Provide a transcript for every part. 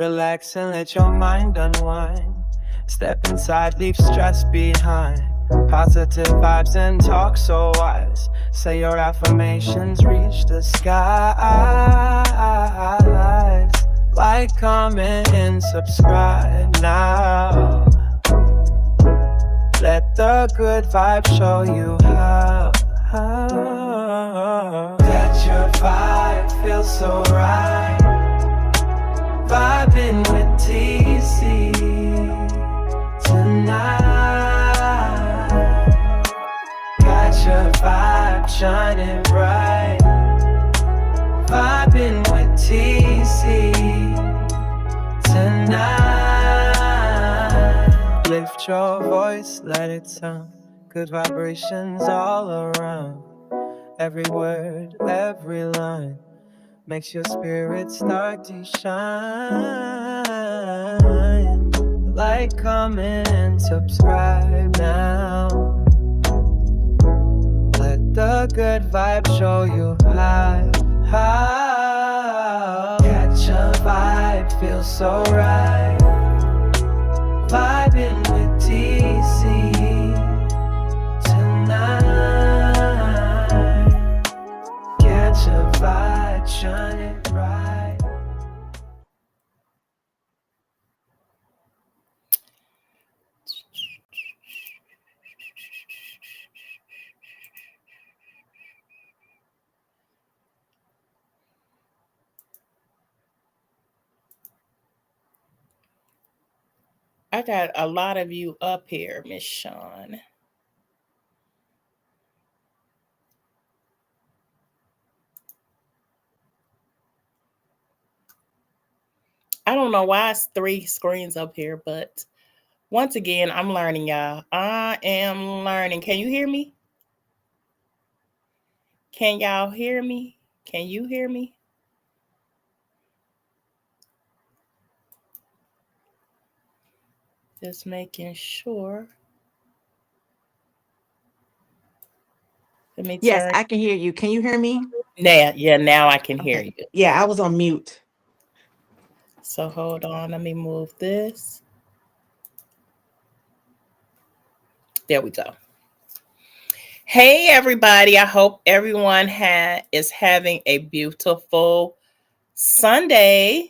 Relax and let your mind unwind. Step inside, leave stress behind. Positive vibes and talk so wise. Say your affirmations, reach the skies. Like, comment, and subscribe now. Let the good vibe show you how. That your vibe feels so right. Vibing with TC tonight. Got your vibe shining bright. Vibing with TC tonight. Lift your voice, let it sound. Good vibrations all around. Every word, every line makes your spirit start to shine. Like, comment, and subscribe now. Let the good vibe show you how. Catch a vibe, feel so right. Vibing with TC tonight. Catch a vibe, shining bright. I got a lot of you up here, Miss Shawn. I don't know why it's 3 screens up here, but once again, I'm learning, y'all. I am learning. Can you hear me? Can y'all hear me? Can you hear me? Just making sure. Let me turn. Yes, I can hear you. Can you hear me? Now I can hear you. Yeah, I was on mute. So hold on, let me move this. There we go. Hey, everybody. I hope everyone is having a beautiful Sunday.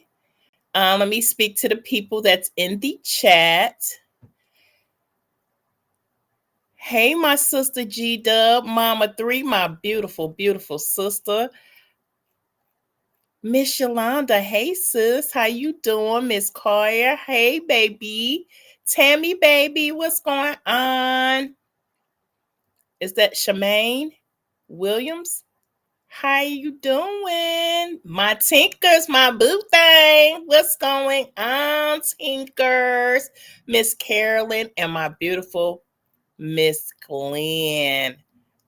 Let me speak to the people that's in the chat. Hey, my sister G-Dub, Mama 3, my beautiful, beautiful sister. Miss Yolanda, hey, sis. How you doing? Miss Collier, hey, baby. Tammy, baby, what's going on? Is that Shemaine Williams? How you doing? My Tinkers, my boo thing. What's going on, Tinkers? Miss Carolyn and my beautiful Miss Glenn.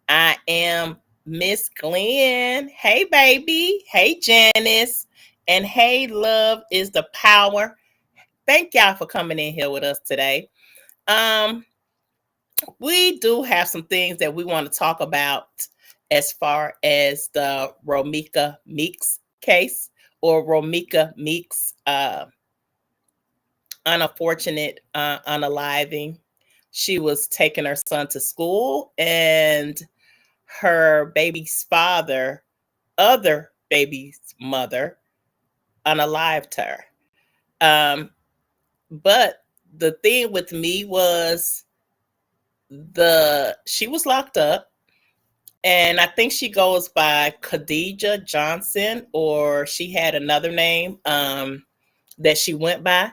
I am Miss Glenn. Hey, baby. Hey, Janice. And hey, love is the power. Thank y'all for coming in here with us today. We do have some things that we want to talk about as far as the Romika Meeks case, or Romika Meeks unfortunate unaliving. She was taking her son to school, and her baby's father, other baby's mother, unalived her. But the thing with me was she was locked up, and I think she goes by Khadijah Johnson, or she had another name that she went by.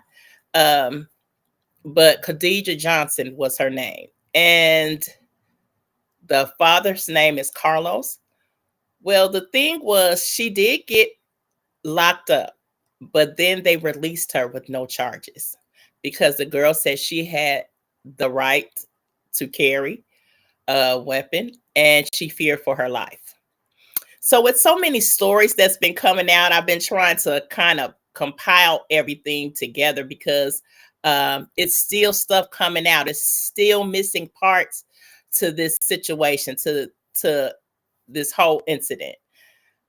But Khadijah Johnson was her name. And the father's name is Carlos. Well, the thing was, she did get locked up, but then they released her with no charges because the girl said she had the right to carry a weapon and she feared for her life. So with so many stories that's been coming out, I've been trying to kind of compile everything together because it's still stuff coming out. It's still missing parts to this situation, to this whole incident.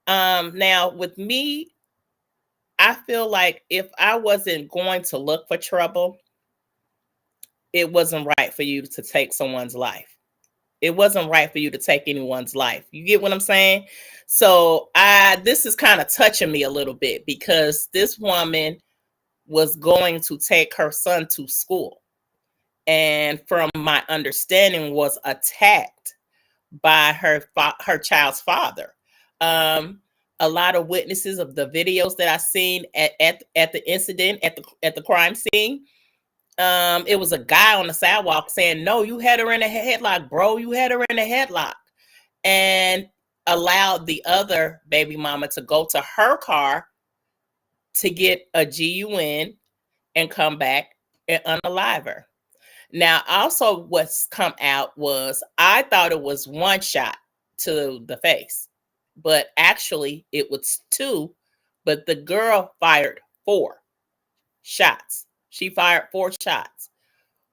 Now with me, I feel like if I wasn't going to look for trouble, it wasn't right for you to take someone's life. It wasn't right for you to take anyone's life. You get what I'm saying? So this is kind of touching me a little bit, because this woman was going to take her son to school, and from my understanding was attacked by her child's father. A lot of witnesses of the videos that I seen at the incident, at the crime scene, it was a guy on the sidewalk saying, "No, you had her in a headlock, bro. You had her in a headlock," and allowed the other baby mama to go to her car to get a GUN and come back and unalive her. Now, also what's come out was, I thought it was one shot to the face, but actually it was two, but the girl fired 4 shots. She fired 4 shots.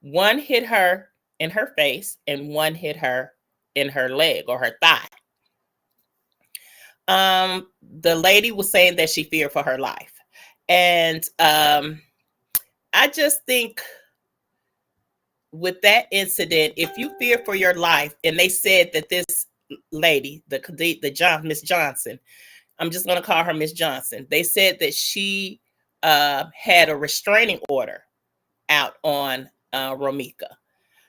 One hit her in her face and one hit her in her leg or her thigh. The lady was saying that she feared for her life. And I just think with that incident, if you fear for your life, and they said that this lady, Miss Johnson, I'm just going to call her Miss Johnson. They said that she had a restraining order out on Romika.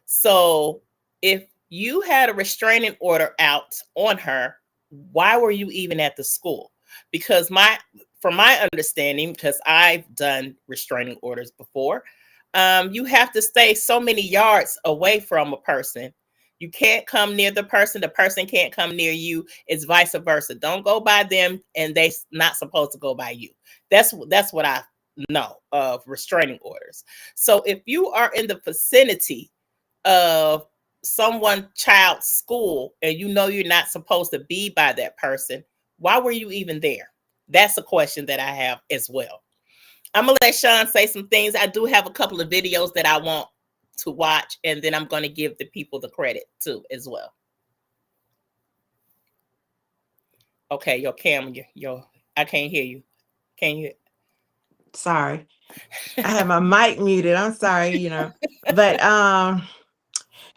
So if you had a restraining order out on her, why were you even at the school? Because from my understanding, because I've done restraining orders before, you have to stay so many yards away from a person. You can't come near the person can't come near you. It's vice versa. Don't go by them, and they're not supposed to go by you. That's what I know of restraining orders. So if you are in the vicinity of child's school and you know you're not supposed to be by that person, why were you even there? That's a question that I have as well. I'm going to let Sean say some things. I do have a couple of videos that I want to watch, and then I'm going to give the people the credit too as well. Okay, your camera, I can't hear you. Can you? Sorry. I have my mic muted. I'm sorry, But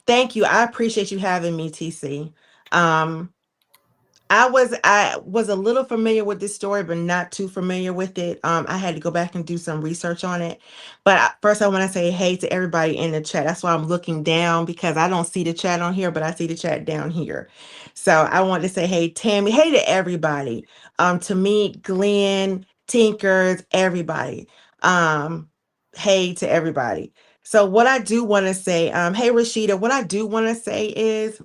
thank you. I appreciate you having me, TC. I was a little familiar with this story, but not too familiar with it. I had to go back and do some research on it. But first, I want to say hey to everybody in the chat. That's why I'm looking down, because I don't see the chat on here, but I see the chat down here. So I want to say hey, Tammy. Hey to everybody. To me, Glenn, Tinkers, everybody. Hey to everybody. So what I do want to say, hey Rashida, what I do want to say is,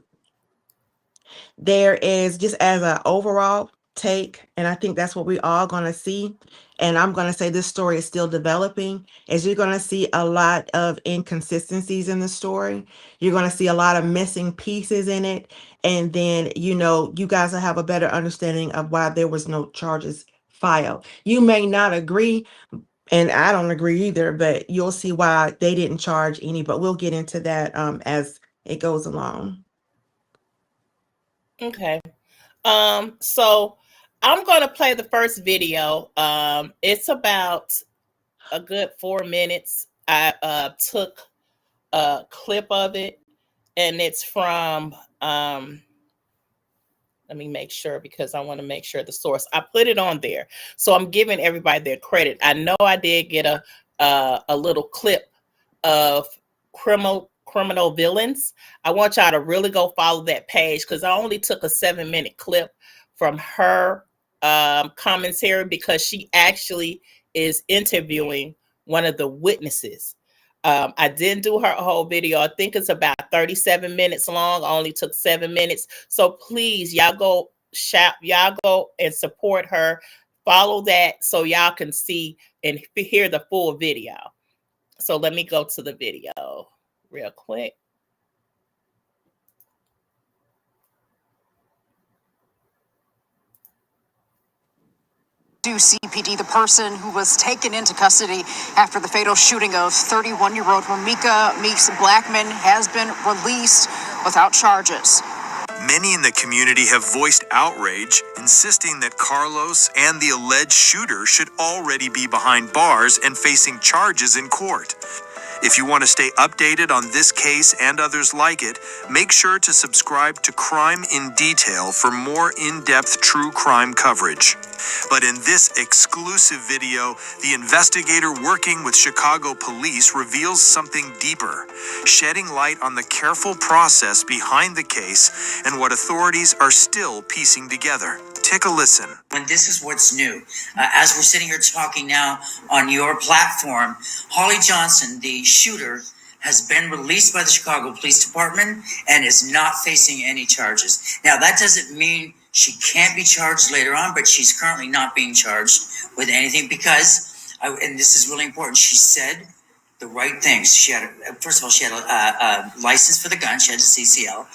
there is, just as an overall take, and I think that's what we all going to see, and I'm going to say this story is still developing, is you're going to see a lot of inconsistencies in the story. You're going to see a lot of missing pieces in it, and then you guys will have a better understanding of why there was no charges filed. You may not agree, and I don't agree either, but you'll see why they didn't charge any, but we'll get into that as it goes along. Okay. So I'm going to play the first video. It's about a good 4 minutes. I took a clip of it, and it's from, let me make sure, because I want to make sure the source. I put it on there, so I'm giving everybody their credit. I know I did get a little clip of criminal villains. I want y'all to really go follow that page, because I only took a 7-minute clip from her commentary, because she actually is interviewing one of the witnesses. I didn't do her whole video. I think it's about 37 minutes long. I only took 7 minutes. So please, y'all go and support her. Follow that so y'all can see and hear the full video. So let me go to the video real quick. CPD, the person who was taken into custody after the fatal shooting of 31-year-old Romika Meeks Blackman, has been released without charges. Many in the community have voiced outrage, insisting that Carlos and the alleged shooter should already be behind bars and facing charges in court. If you want to stay updated on this case and others like it, make sure to subscribe to Crime in Detail for more in-depth true crime coverage. But in this exclusive video, the investigator working with Chicago police reveals something deeper, shedding light on the careful process behind the case and what authorities are still piecing together. Take a listen. When this is what's new, as we're sitting here talking now on your platform, Holly Johnson, the shooter, has been released by the Chicago Police Department and is not facing any charges. Now, that doesn't mean she can't be charged later on, but she's currently not being charged with anything because, and this is really important, she said the right things. She had, first of all, she had a license for the gun. She had a CCL,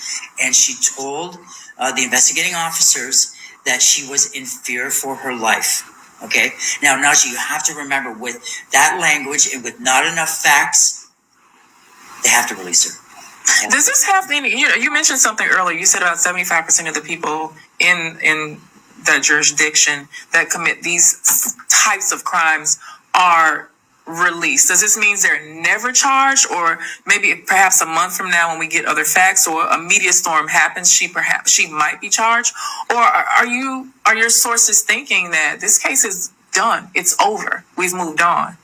and she told the investigating officers that she was in fear for her life. Okay. Now, Naja, you have to remember, with that language and with not enough facts, they have to release her. Yeah. Does this have any? You mentioned something earlier. You said about 75% of the people in that jurisdiction that commit these types of crimes are released. Does this mean they're never charged, or maybe perhaps a month from now when we get other facts or a media storm happens, she might be charged? Or are your sources thinking that this case is done, it's over, we've moved on?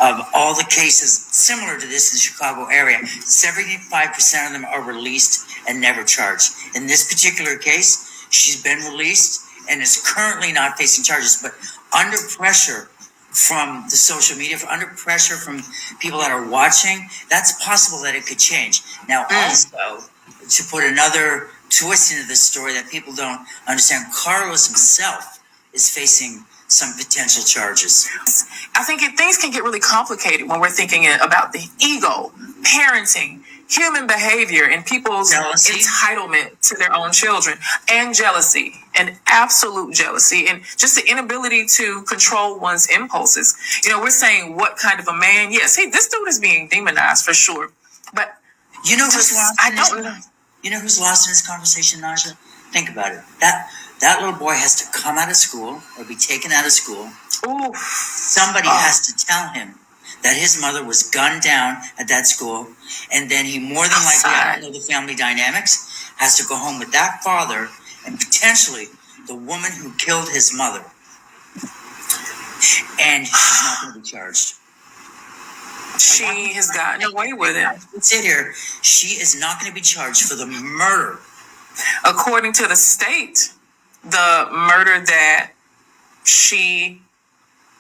Of all the cases similar to this in the Chicago area, 75% of them are released and never charged. In this particular case, she's been released and is currently not facing charges, but under pressure from the social media, under pressure from people that are watching, that's possible that it could change. Now, also, to put another twist into this story that people don't understand, Carlos himself is facing some potential charges. I think things can get really complicated when we're thinking about the ego, parenting, human behavior, and people's entitlement to their own children, and jealousy, and absolute jealousy, and just the inability to control one's impulses. We're saying what kind of a man? Yes, hey, this dude is being demonized for sure. But you know who's lost? You know who's lost in this conversation, Naja? Think about it. That little boy has to come out of school or be taken out of school. Ooh. Somebody has to tell him that his mother was gunned down at that school, and then he more than likely, I don't know the family dynamics, has to go home with that father and potentially the woman who killed his mother. And she's not going to be charged. She has gotten away with it. Sit here. She is not going to be charged for the murder. According to the state, the murder that she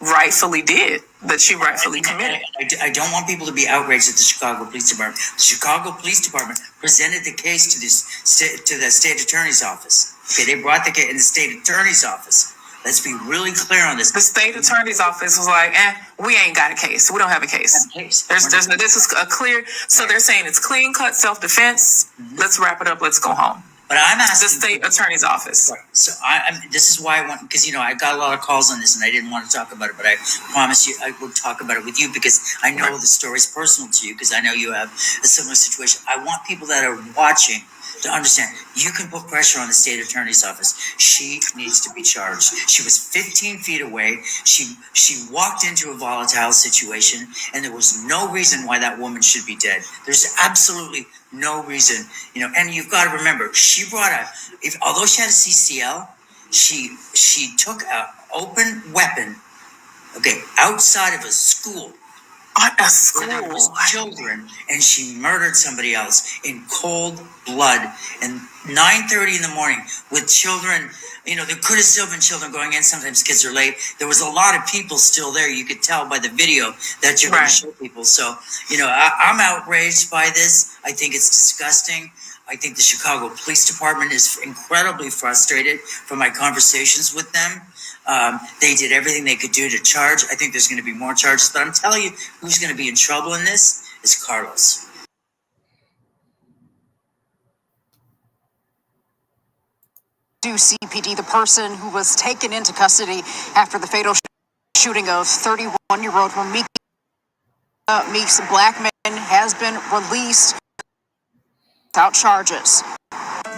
rightfully did, that she rightfully committed. I don't want people to be outraged at the Chicago Police Department. The Chicago Police Department presented the case to the state attorney's office. Okay, they brought the case in the state attorney's office. Let's be really clear on this. The state attorney's office was like, we ain't got a case. We don't have a case. This is a clear, so they're saying it's clean cut self-defense. Mm-hmm. Let's wrap it up. Let's go home. But I'm asking the state attorney's office. Right. So this is why I want, because I got a lot of calls on this and I didn't want to talk about it, but I promise you I will talk about it with you because I know the story is personal to you, because I know you have a similar situation. I want people that are watching to understand you can put pressure on the state attorney's office. She needs to be charged. She was 15 feet away. She walked into a volatile situation, and there was no reason why that woman should be dead. There's absolutely no reason, and you've got to remember, she brought although she had a CCL, she took an open weapon, outside of a school. A school. There was children, and she murdered somebody else in cold blood. And 9:30 in the morning with children, there could have still been children going in. Sometimes kids are late. There was a lot of people still there. You could tell by the video that you're going to show people. So, I'm outraged by this. I think it's disgusting. I think the Chicago Police Department is incredibly frustrated from my conversations with them. They did everything they could do to charge. I think there's going to be more charges, but I'm telling you, who's going to be in trouble in this is Carlos. CPD, the person who was taken into custody after the fatal shooting of 31-year-old Meeks Blackman has been released without charges.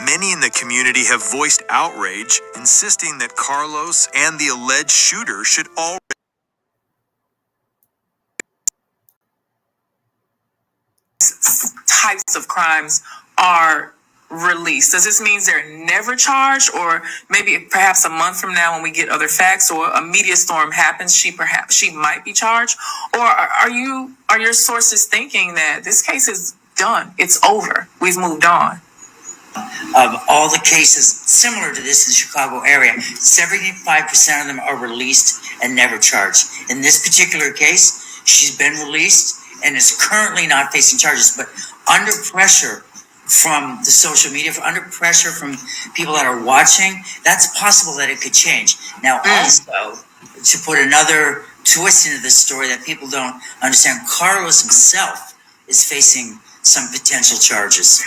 Many in the community have voiced outrage, insisting that Carlos and the alleged shooter should all types of crimes are released. Does this mean they're never charged, or maybe perhaps a month from now when we get other facts or a media storm happens, she might be charged? Or are your sources thinking that this case is done, it's over, we've moved on? Of all the cases similar to this in the Chicago area, 75% of them are released and never charged. In this particular case, she's been released and is currently not facing charges, but under pressure from the social media, under pressure from people that are watching, that's possible that it could change. Now, also, to put another twist into this story that people don't understand, Carlos himself is facing some potential charges.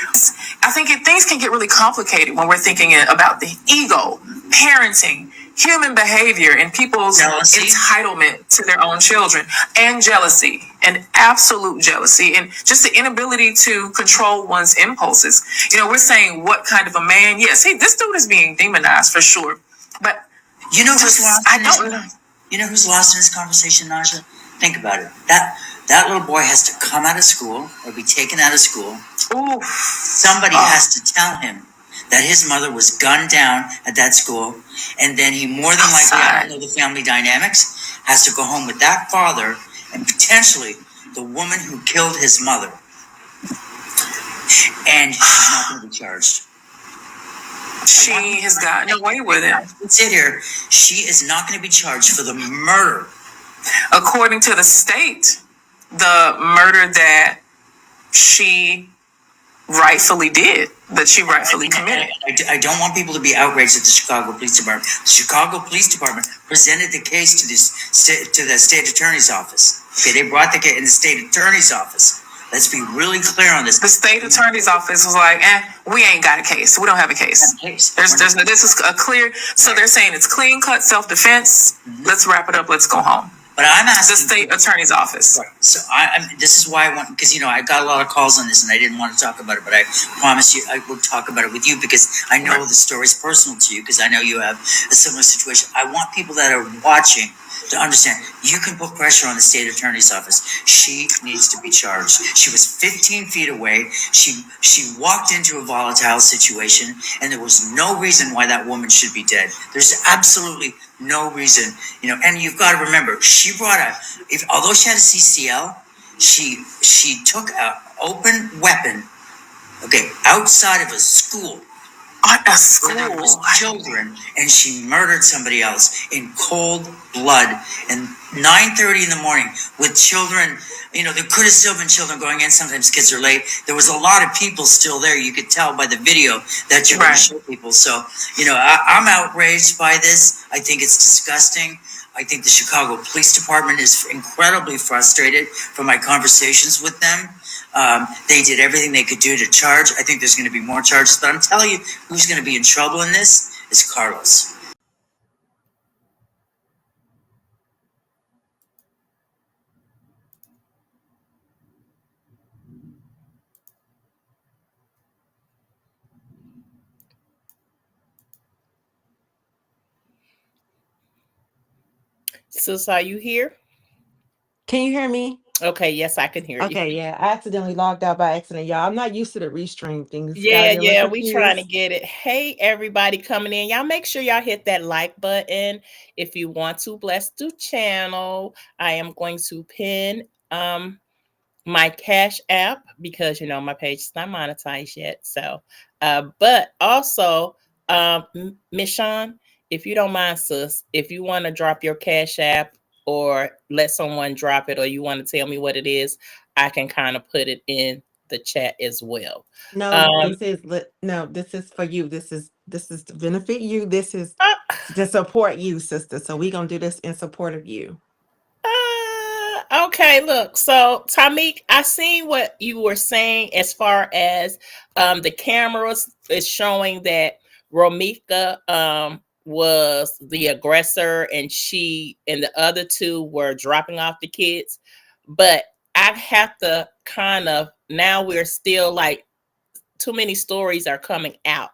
I think things can get really complicated when we're thinking about the ego, parenting, human behavior, and people's Jealousy. entitlement to their own children, and jealousy, and absolute jealousy, and just the inability to control one's impulses. We're saying what kind of a man? Yes, this dude is being demonized for sure. But You know who's lost? I don't know. You know who's lost in this conversation, Naja? Think about it. That little boy has to come out of school or be taken out of school. Ooh. Somebody has to tell him that his mother was gunned down at that school, and then he more than likely, I don't know the family dynamics, has to go home with that father and potentially the woman who killed his mother. And she's not going to be charged. She has gotten away with it. Sit here. She is not going to be charged for the murder. According to the state, the murder that she rightfully did, that she rightfully committed. I don't want people to be outraged at the Chicago Police Department. The Chicago Police Department presented the case to the state attorney's office. Okay, they brought the case in the state attorney's office. Let's be really clear on this. The state attorney's office was like, we ain't got a case. We don't have a case. This is a clear, so they're saying it's clean cut self-defense. Let's wrap it up. Let's go home. But I'm asking the state attorney's office. Right. So this is why I want, because I got a lot of calls on this and I didn't want to talk about it, but I promise you I will talk about it with you because I know the story's personal to you, because I know you have a similar situation. I want people that are watching to understand you can put pressure on the state attorney's office. She needs to be charged. She was 15 feet away. She walked into a volatile situation, and there was no reason why that woman should be dead. There's absolutely no reason, and you've got to remember, although she had a CCL, she took an open weapon, outside of a school. There was children, and she murdered somebody else in cold blood, and 9:30 in the morning with children. There could have still been children going in. Sometimes kids are late. There was a lot of people still there. You could tell by the video that you're going to show people. So, I'm outraged by this. I think it's disgusting. I think the Chicago Police Department is incredibly frustrated from my conversations with them. They did everything they could do to charge. I think there's going to be more charges, but I'm telling you, who's going to be in trouble in this is Carlos. Sis, are you here? Can you hear me? Okay, yes, I can hear you. Okay, yeah. I accidentally logged out by accident, y'all. I'm not used to the restream things. Yeah, we trying to get it. Hey, everybody coming in. Y'all make sure y'all hit that like button if you want to bless the channel. I am going to pin my Cash App because my page is not monetized yet. So but also Miss Shawn, if you don't mind, sis, if you want to drop your Cash App or let someone drop it, or you want to tell me what it is, I can kind of put it in the chat as well. No, this is for you. This is to benefit you. This is to support you, sister. So we're gonna do this in support of you. Okay, look. So Tamik, I seen what you were saying as far as the cameras is showing that Romika was the aggressor, and she and the other two were dropping off the kids. But I have to kind of, now we're still like too many stories are coming out,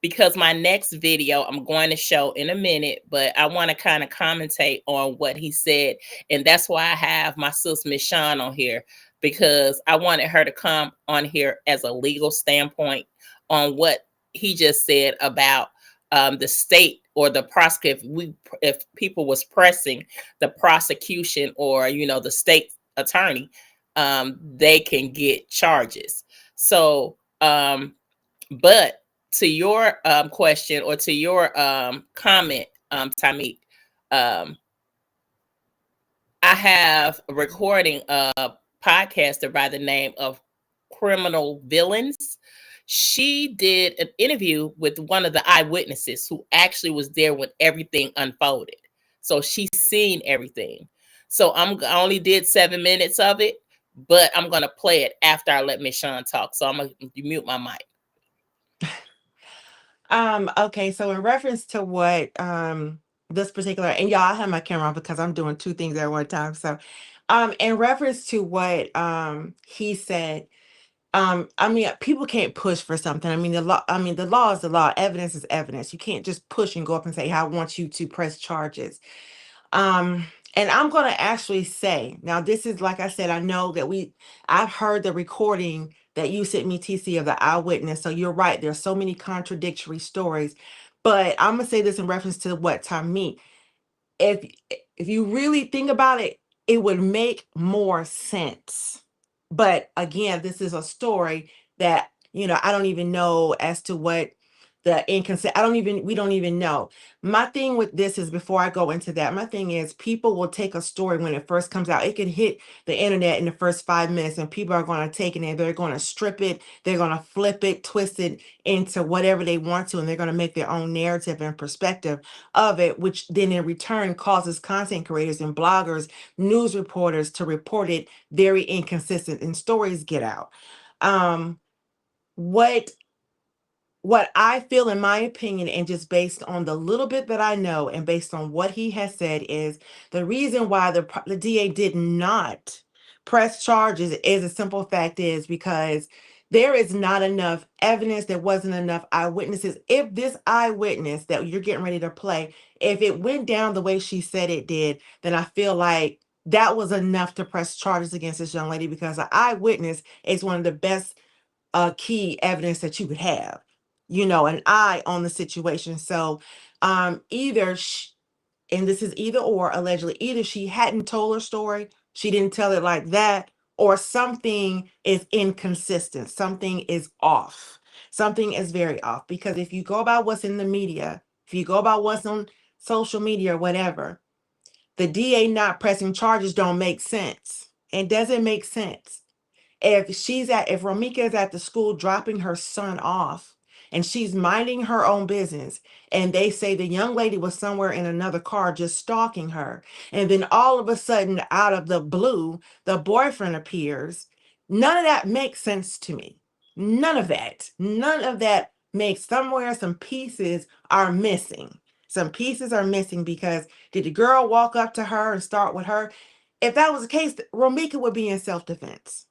because my next video I'm going to show in a minute, but I want to kind of commentate on what he said. And that's why I have my sis Miss Shawn on here, because I wanted her to come on here as a legal standpoint on what he just said about the state or the prosecution. If people was pressing the prosecution or, you know, the state attorney, they can get charges. So, but to your question, or to your comment, Tamik, I have a recording of a podcaster by the name of Criminal Villains. She did an interview with one of the eyewitnesses who actually was there when everything unfolded. So she's seen everything. So I only did 7 minutes of it, but I'm gonna play it after I let Miss Shawn talk. So I'm gonna mute my mic. Okay, so in reference to what this particular, and y'all, I have my camera on because I'm doing two things at one time. So in reference to what he said, I mean, people can't push for something. I mean, the law is the law, evidence is evidence. You can't just push and go up and say, hey, I want you to press charges. And I'm going to actually say, now this is, like I said, I know that I've heard the recording that you sent me, TC, of the eyewitness. So you're right. There's so many contradictory stories, but I'm going to say this in reference to what Tamik, if you really think about it, it would make more sense. But again, this is a story that, you know, I don't even know as to what the we don't even know. My thing with this is, before I go into that, my thing is, people will take a story when it first comes out. It could hit the internet in the first 5 minutes, and people are going to take it and they're going to strip it, they're going to flip it, twist it into whatever they want to, and they're going to make their own narrative and perspective of it, which then in return causes content creators and bloggers, news reporters to report it very inconsistent, and stories get out. What I feel, in my opinion, and just based on the little bit that I know and based on what he has said, is the reason why the DA did not press charges is a simple fact, is because there is not enough evidence. There wasn't enough eyewitnesses. If this eyewitness that you're getting ready to play, if it went down the way she said it did, then I feel like that was enough to press charges against this young lady, because an eyewitness is one of the best key evidence that you could have, you know, an eye on the situation. So either and this is either or, allegedly, either she hadn't told her story, she didn't tell it like that, or something is inconsistent, something is off, something is very off. Because if you go about what's in the media, if you go about what's on social media or whatever, the DA not pressing charges don't make sense. It doesn't make sense. If Romika is at the school dropping her son off and she's minding her own business, and they say the young lady was somewhere in another car just stalking her, and then all of a sudden, out of the blue, the boyfriend appears, none of that makes sense to me. None of that makes, somewhere some pieces are missing. Some pieces are missing, because did the girl walk up to her and start with her? If that was the case, Romika would be in self-defense.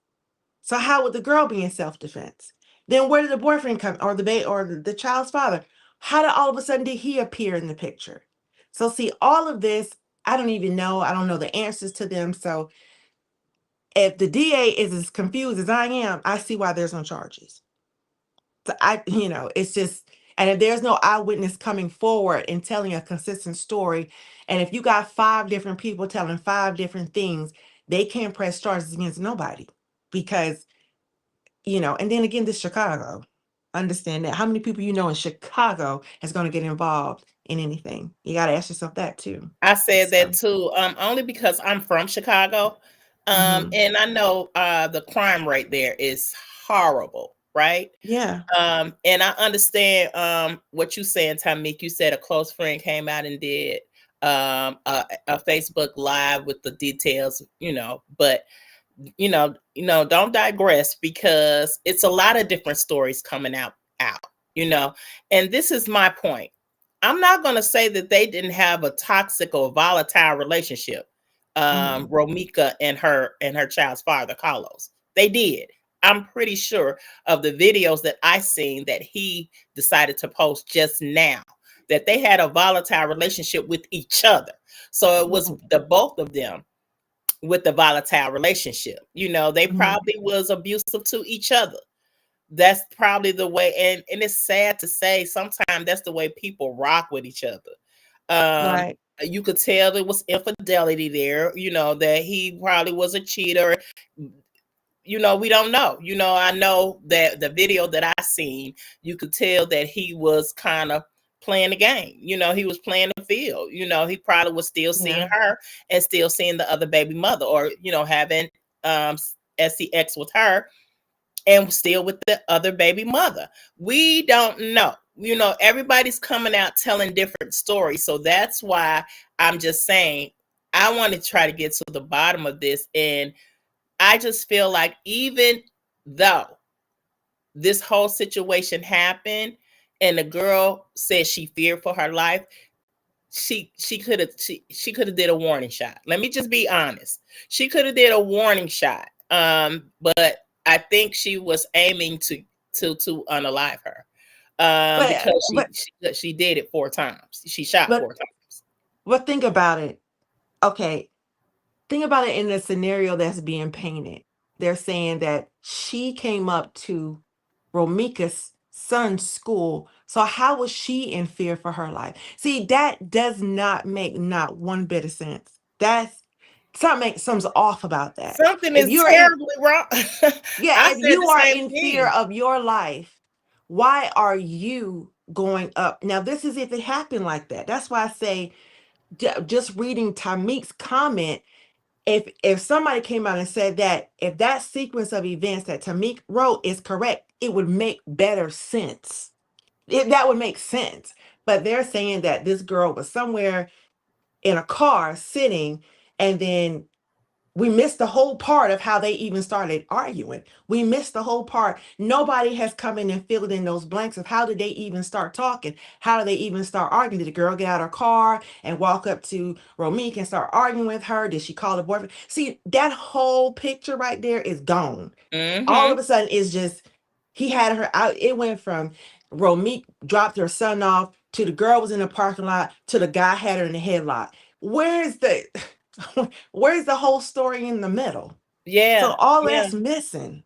So how would the girl be in self-defense? Then where did the boyfriend come, or the child's father? How did all of a sudden did he appear in the picture? So see, all of this, I don't even know. I don't know the answers to them. So if the DA is as confused as I am, I see why there's no charges. So it's just, and if there's no eyewitness coming forward and telling a consistent story, and if you got 5 different people telling 5 different things, they can't press charges against nobody, because and then again, this Chicago. Understand that. How many people in Chicago is going to get involved in anything? You got to ask yourself that too. I said that So, too, only because I'm from Chicago, mhm. and I know the crime rate there is horrible, right? Yeah. And I understand what you saying, Tamik. You said a close friend came out and did a Facebook Live with the details, but don't digress, because it's a lot of different stories coming out, and this is my point. I'm not going to say that they didn't have a toxic or volatile relationship, Mhm. Romika and her child's father, Carlos. They did. I'm pretty sure of the videos that I seen that he decided to post just now, that they had a volatile relationship with each other. So it was the both of them with the volatile relationship. You know, they probably was abusive to each other. That's probably the way, and it's sad to say, sometimes that's the way people rock with each other. Right. You could tell there was infidelity there, you know, that he probably was a cheater. You know, we don't know. You know, I know that the video that I seen, you could tell that he was kind of playing the game. You know, he was playing the field. You know, he probably was still seeing Yeah. her and still seeing the other baby mother, or, you know, having sex with her and still with the other baby mother. We don't know. You know, everybody's coming out telling different stories. So that's why I'm just saying, I want to try to get to the bottom of this. And I just feel like, even though this whole situation happened and the girl said she feared for her life, she could have did a warning shot. Let me just be honest. She could have did a warning shot. But I think she was aiming to unalive her. But Because but she did it 4 times. She shot but 4 times. but think about it. Okay, think about it in the scenario that's being painted. They're saying that she came up to Romika's son's school. So how was she in fear for her life? See, that does not make not one bit of sense. That's something's off about that. Something If is you're in terribly wrong. Yeah, I if said you the are same in fear thing. of your life, why are you going up? Now, this is if it happened like that. That's why I say, just reading Tamik's comment, if somebody came out and said that if that sequence of events that Tamik wrote is correct, it would make better sense. That would make sense. But they're saying that this girl was somewhere in a car sitting, and then we missed the whole part of how they even started arguing. We missed the whole part. Nobody has come in and filled in those blanks of how did they even start talking? How did they even start arguing? Did the girl get out of her car and walk up to Romik and start arguing with her? Did she call the boyfriend? See, that whole picture right there is gone. All Mm-hmm. of a sudden, it's just he had her out. It went from Romik dropped her son off to the girl was in the parking lot to the guy had her in the headlock. Where's the where's the whole story in the middle? So Yeah, all yeah. that's missing.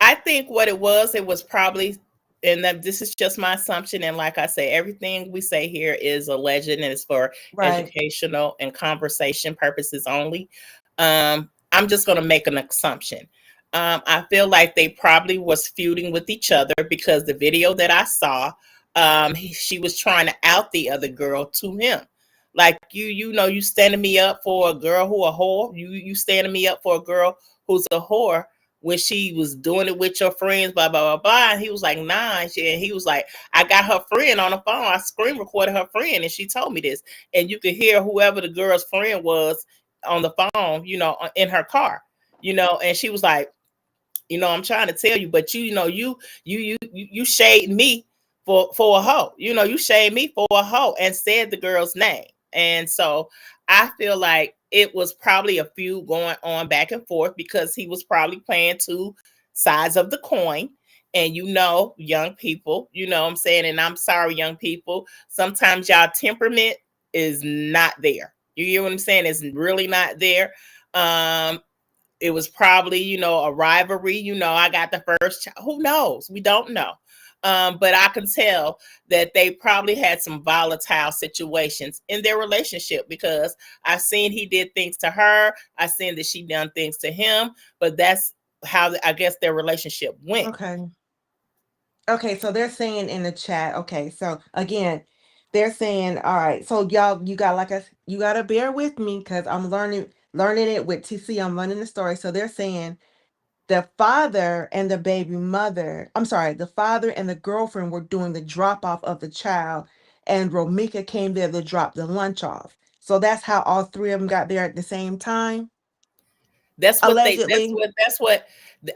I think what it was probably, and that this is just my assumption. And like I say, everything we say here is alleged and it's for Right. educational and conversation purposes only. I'm just going to make an assumption. I feel like they probably was feuding with each other because the video that I saw, she was trying to out the other girl to him. Like, you know, you standing me up for a girl who a whore. You standing me up for a girl who's a whore, when she was doing it with your friends, blah, blah, blah, blah. And he was like, nah. And he was like, I got her friend on the phone. I screen recorded her friend, and she told me this. And you could hear whoever the girl's friend was on the phone, you know, in her car, you know. And she was like, you know, I'm trying to tell you, but you know, you shade me for a hoe. You know, you shade me for a hoe and said the girl's name. And so I feel like it was probably a few going on back and forth because he was probably playing two sides of the coin. And you know, young people, you know what I'm saying? And I'm sorry, young people, sometimes y'all temperament is not there. You hear what I'm saying? It's really not there. It was probably, you know, a rivalry. You know, I got the first child. Who knows? We don't know. But I can tell that they probably had some volatile situations in their relationship because I've seen he did things to her. I've seen that she done things to him. But that's how I guess their relationship went. Okay. Okay, so they're saying in the chat, okay, so again, they're saying, all right, so y'all, you gotta bear with me because I'm learning it with TC. I'm learning the story. So they're saying the father and the baby mother, I'm sorry, the father and the girlfriend were doing the drop off of the child, and Romika came there to drop the lunch off. So that's how all three of them got there at the same time, allegedly.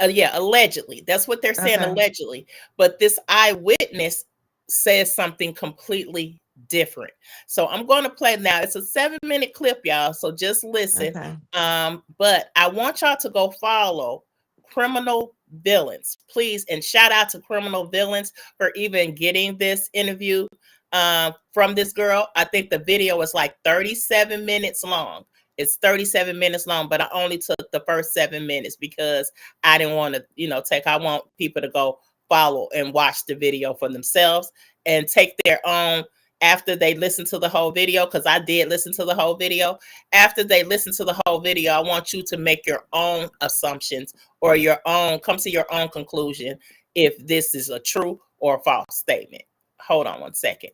Yeah, allegedly. That's what they're saying, Okay. allegedly. But this eyewitness says something completely different. So I'm going to play now. It's a 7-minute clip, y'all. So just listen. Okay. But I want y'all to go follow Criminal Villains. Please, and shout out to Criminal Villains for even getting this interview from this girl. I think the video is like 37 minutes long. It's 37 minutes long, but I only took the first 7 minutes because I didn't want to, I want people to go follow and watch the video for themselves and take their own after they listen to the whole video, because I did listen to the whole video. After they listen to the whole video, I want you to make your own assumptions or come to your own conclusion if this is a true or false statement. Hold on one second.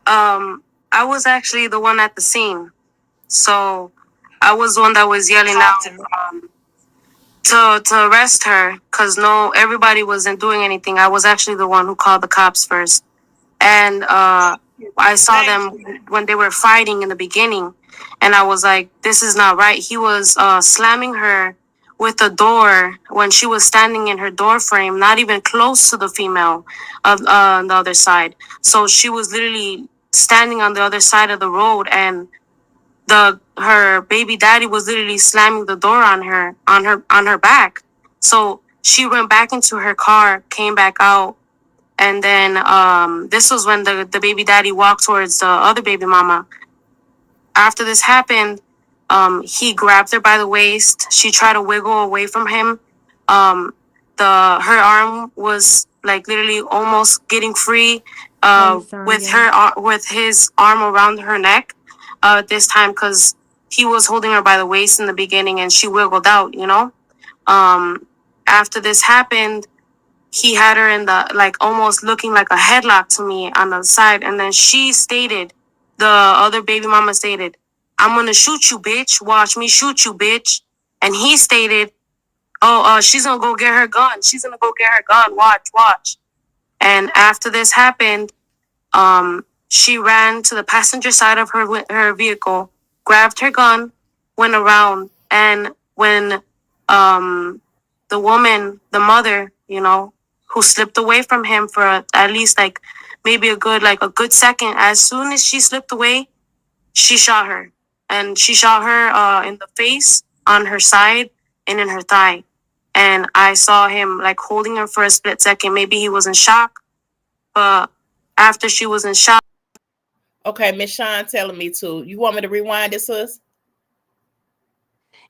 I was actually the one at the scene. So I was the one that was yelling out to arrest her, because everybody wasn't doing anything. I was actually the one who called the cops first. And I saw them when they were fighting in the beginning, and I was like, this is not right. He was slamming her with the door when she was standing in her door frame, not even close to the female on the other side. So she was literally standing on the other side of the road, and her baby daddy was literally slamming the door on her back. So she went back into her car, came back out, and then this was when the baby daddy walked towards the other baby mama. After this happened, he grabbed her by the waist. She tried to wiggle away from him. Her arm was like literally almost getting free with his arm around her neck at this time, because he was holding her by the waist in the beginning and she wiggled out, After this happened, he had her in the, almost looking like a headlock to me on the side. And then the other baby mama stated, "I'm going to shoot you, bitch. Watch me shoot you, bitch." And he stated, she's going to go get her gun. She's going to go get her gun. Watch. And after this happened, she ran to the passenger side of her vehicle, grabbed her gun, went around. And when the woman, the mother, who slipped away from him for at least maybe a good second, as soon as she slipped away, she shot her. And she shot her in the face, on her side, and in her thigh. And I saw him holding her for a split second. Maybe he was in shock, but after she was in shock. Okay, Miss Sean telling me to. You want me to rewind this, sis?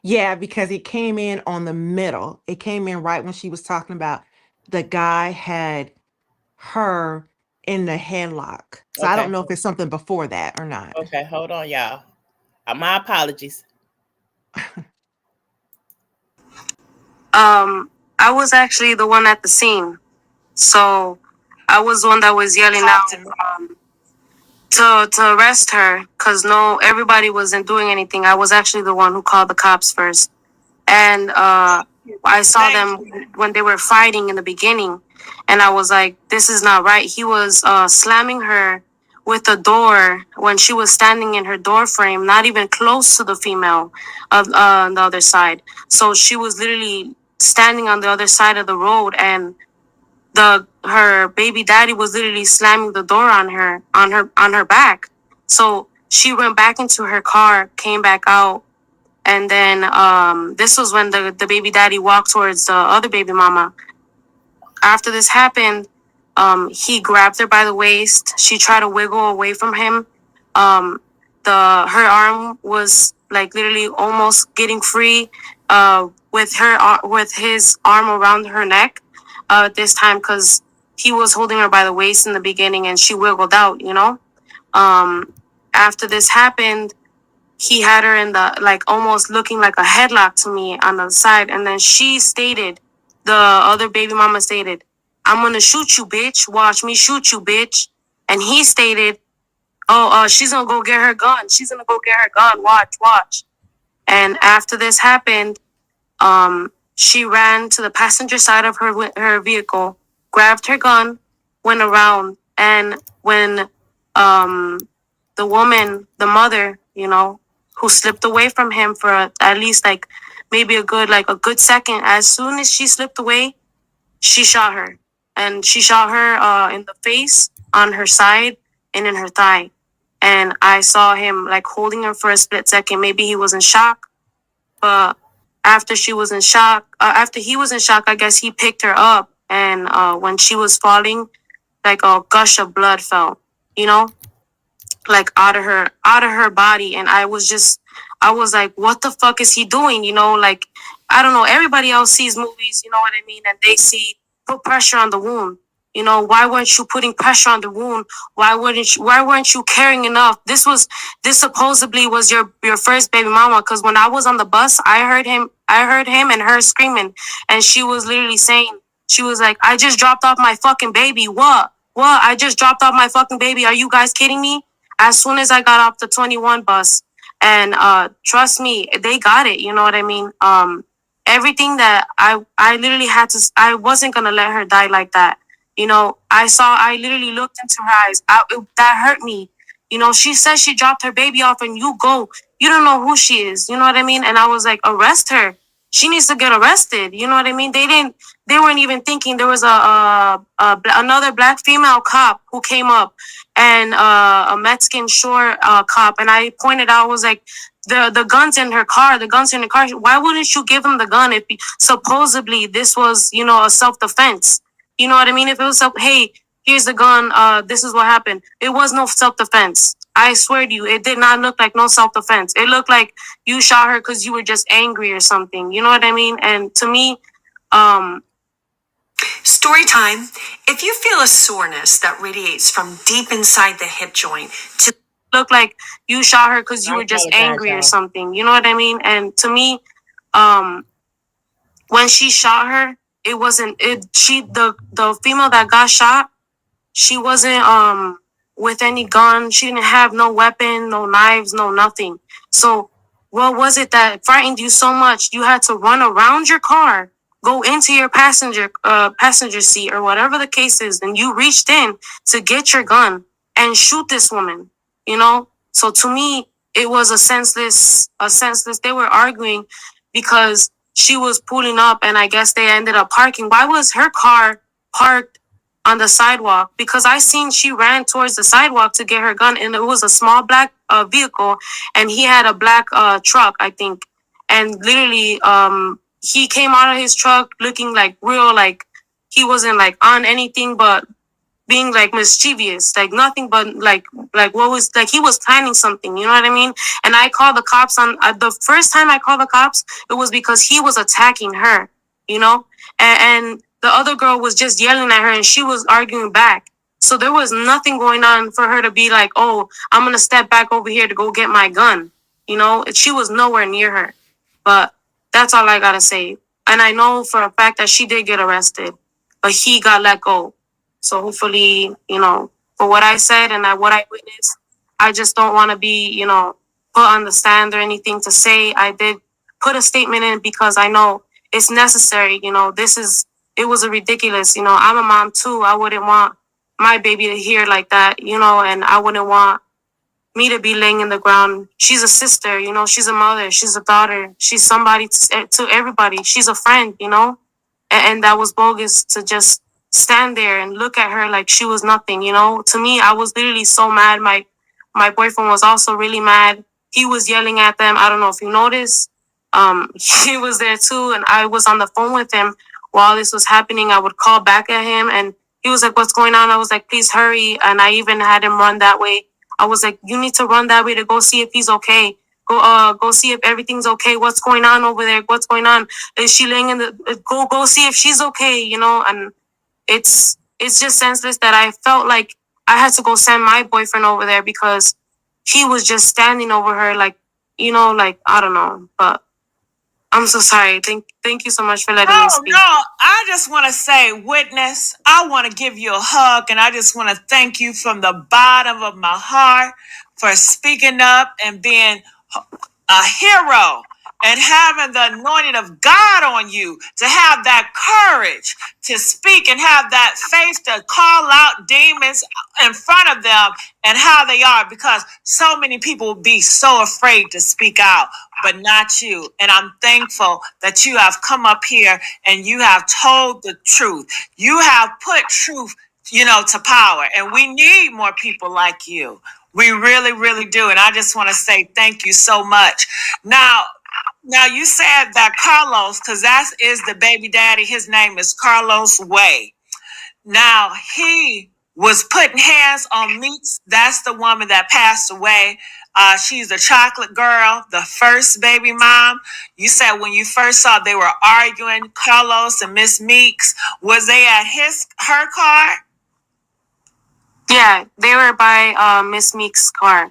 Yeah, because it came in on the middle. It came in right when she was talking about the guy had her in the headlock. So I don't know if it's something before that or not. Okay, hold on, y'all. My apologies. I was actually the one at the scene. So I was the one that was yelling out to arrest her, because everybody wasn't doing anything. I was actually the one who called the cops first. And I saw them when they were fighting in the beginning, and I was like, this is not right. He was slamming her with the door when she was standing in her door frame, not even close to the female on the other side. So she was literally standing on the other side of the road, and her baby daddy was literally slamming the door on her back. So she went back into her car, came back out, and then this was when the baby daddy walked towards the other baby mama. After this happened, he grabbed her by the waist. She tried to wiggle away from him. Her arm was literally almost getting free with his arm around her neck at this time, because he was holding her by the waist in the beginning and she wiggled out, After this happened, he had her in the almost looking like a headlock to me on the side. And then the other baby mama stated, "I'm going to shoot you, bitch. Watch me shoot you, bitch." And he stated, she's going to go get her gun. She's going to go get her gun. Watch. And after this happened, she ran to the passenger side of her vehicle, grabbed her gun, went around. And when the woman, the mother, who slipped away from him for at least maybe a good second, as soon as she slipped away, she shot her. and she shot her in the face, on her side, and in her thigh. And I saw him like holding her for a split second. Maybe he was in shock, but after he was in shock, I guess he picked her up, and when she was falling, like a gush of blood fell, you know, like out of her body. And I was like, what the fuck is he doing? You know, like, I don't know, everybody else sees movies, you know what I mean, and they see put pressure on the wound. You know, why weren't you putting pressure on the wound? Why weren't you caring enough? This supposedly was your first baby mama, because when I was on the bus, I heard him and her screaming, and she was literally saying, she was like, I just dropped off my fucking baby. What? I just dropped off my fucking baby. Are you guys kidding me? As soon as I got off the 21 bus, and trust me, they got it. You know what I mean? Everything that I literally had to, I wasn't gonna let her die like that. You know, I literally looked into her eyes. That hurt me. You know, she says she dropped her baby off, and you don't know who she is. You know what I mean? And I was like, arrest her. She needs to get arrested. You know what I mean? They weren't even thinking. There was another black female cop who came up, and a Mexican shore cop, and I pointed out, I was like, the guns in her car, why wouldn't you give him the gun if supposedly this was, you know, a self-defense? You know what I mean? If it was hey, here's the gun, this is what happened. It was no self-defense. I swear to you, it did not look like no self-defense. It looked like you shot her because you were just angry or something. You know what I mean? And to me, story time. If you feel a soreness that radiates from deep inside the hip joint to look like you shot her because you were just angry or something. You know what I mean? And to me, when she shot her, it wasn't it. The female that got shot, she wasn't with any gun. She didn't have no weapon, no knives, no nothing. So what was it that frightened you so much? You had to run around your car, go into your passenger seat or whatever the case is, and you reached in to get your gun and shoot this woman. You know? So to me, it was a senseless, they were arguing because she was pulling up, and I guess they ended up parking. Why was her car parked on the sidewalk? Because I seen she ran towards the sidewalk to get her gun, and it was a small black vehicle, and he had a black truck, I think. And literally, he came out of his truck looking like real, like he wasn't like on anything but being like mischievous, like nothing but like what was like he was planning something, you know what I mean? And I called the cops on the first time I called the cops, it was because he was attacking her, you know, and the other girl was just yelling at her, and she was arguing back. So there was nothing going on for her to be like, oh, I'm gonna step back over here to go get my gun, you know. She was nowhere near her. But that's all I gotta say. And I know for a fact that she did get arrested, but he got let go. So hopefully, you know, for what I said and what I witnessed, I just don't want to be, you know, put on the stand or anything to say. I did put a statement in because I know it's necessary. You know, it was a ridiculous, you know, I'm a mom too. I wouldn't want my baby to hear like that, you know, and I wouldn't want me to be laying in the ground. She's a sister, you know, she's a mother, she's a daughter, she's somebody to everybody. She's a friend, you know, and that was bogus to just stand there and look at her like she was nothing, you know. To me, I was literally so mad. My boyfriend was also really mad. He was yelling at them. I don't know if you noticed. He was there too, and I was on the phone with him while this was happening. I would call back at him, and he was like, what's going on? I was like, please hurry. And I even had him run that way. I was like, you need to run that way to go see if he's okay. Go see if everything's okay. What's going on over there? What's going on? Is she laying in the, go see if she's okay, you know? And it's just senseless that I felt like I had to go send my boyfriend over there because he was just standing over her like, you know, like, I don't know, but I'm so sorry. Thank you so much for letting me speak. No, I just want to say, witness, I want to give you a hug, and I just want to thank you from the bottom of my heart for speaking up and being a hero, and having the anointing of God on you to have that courage to speak and have that faith to call out demons in front of them and how they are, because so many people will be so afraid to speak out, but not you. And I'm thankful that you have come up here and you have told the truth. You have put truth, to power. And we need more people like you. We really, really do. And I just want to say thank you so much. Now you said that Carlos, because that is the baby daddy, his name is Carlos Way. Now he was putting hands on Meeks. That's the woman that passed away. She's a chocolate girl, the first baby mom. You said when you first saw they were arguing, Carlos and Miss Meeks, was they at her car? Yeah, they were by Miss Meeks' car.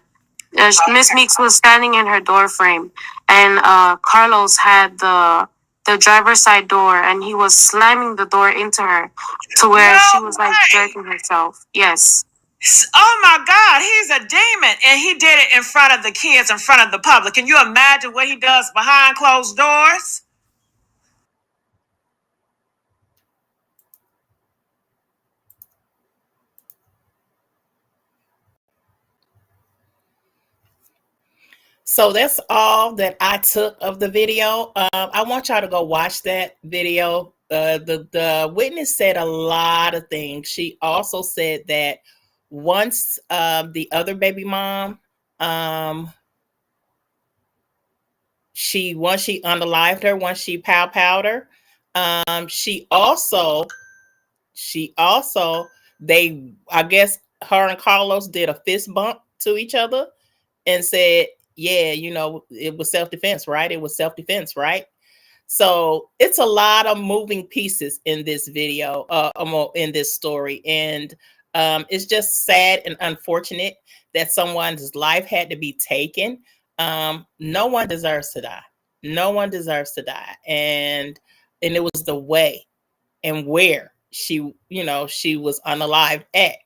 Miss Meeks was standing in her door frame, and Carlos had the driver's side door, and he was slamming the door into her to where she was like jerking herself. Yes. Oh my God, he's a demon. And he did it in front of the kids, in front of the public. Can you imagine what he does behind closed doors? So that's all that I took of the video. I want y'all to go watch that video. The witness said a lot of things. She also said that once the other baby mom, once she unalived her, once she powed her, she also I guess her and Carlos did a fist bump to each other and said, yeah, it was self-defense, right? It was self-defense, right? So it's a lot of moving pieces in this video, in this story. And it's just sad and unfortunate that someone's life had to be taken. No one deserves to die. No one deserves to die. And it was the way and where she was unalived at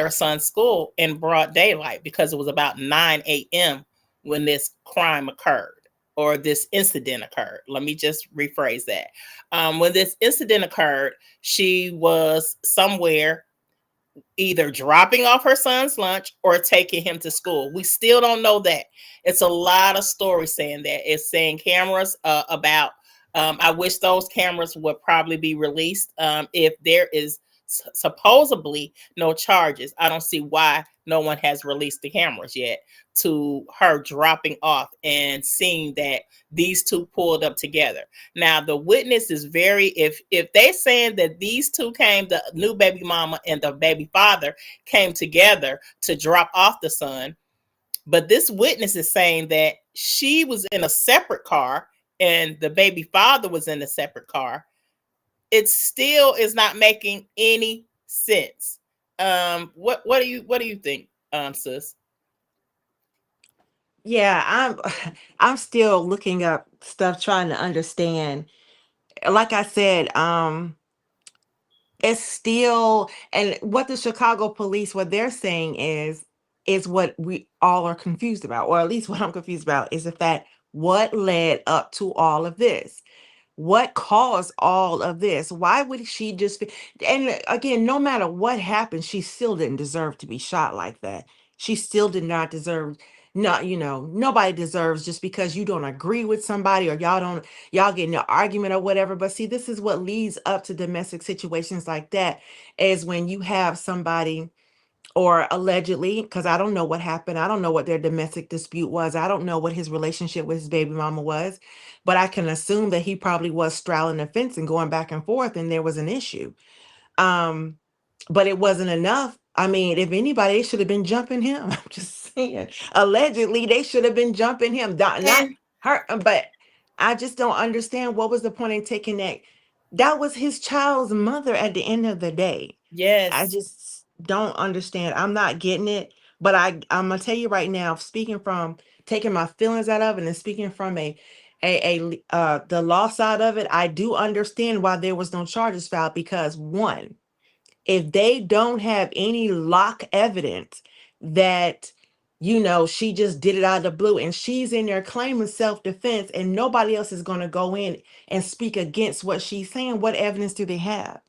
her son's school in broad daylight, because it was about 9 a.m. when this crime occurred, or this incident occurred. Let me just rephrase that. When this incident occurred, she was somewhere either dropping off her son's lunch or taking him to school. We still don't know that. It's a lot of stories saying that. It's saying cameras about, I wish those cameras would probably be released. If there is supposedly no charges, I don't see why no one has released the cameras yet to her dropping off and seeing that these two pulled up together. Now the witness is if they saying that these two came, the new baby mama and the baby father came together to drop off the son, but this witness is saying that she was in a separate car and the baby father was in a separate car, it still is not making any sense. What do you think, sis? Yeah, I'm still looking up stuff trying to understand. Like I said, it's still, and what the Chicago police, what they're saying is what we all are confused about, or at least what I'm confused about, is the fact what led up to all of this. What caused all of this? Why would she just be? And again, no matter what happened, she still didn't deserve to be shot like that. She still did not deserve. Not, nobody deserves just because you don't agree with somebody, or y'all get in an argument or whatever. But see, this is what leads up to domestic situations like that, is when you have somebody, or allegedly, because I don't know what happened. I don't know what their domestic dispute was. I don't know what his relationship with his baby mama was, but I can assume that he probably was straddling the fence and going back and forth, and there was an issue. Um, but it wasn't enough. I mean, if anybody, they should have been jumping him. I'm just saying. Allegedly, they should have been jumping him, not her. But I just don't understand what was the point in taking that. That was his child's mother at the end of the day. Yes. I just don't understand. I'm not getting it. But I'm gonna tell you right now, speaking from taking my feelings out of it and speaking from the law side of it, I do understand why there was no charges filed, because if they don't have any lock evidence that she just did it out of the blue, and she's in there claiming self-defense, and nobody else is going to go in and speak against what she's saying. What evidence do they have?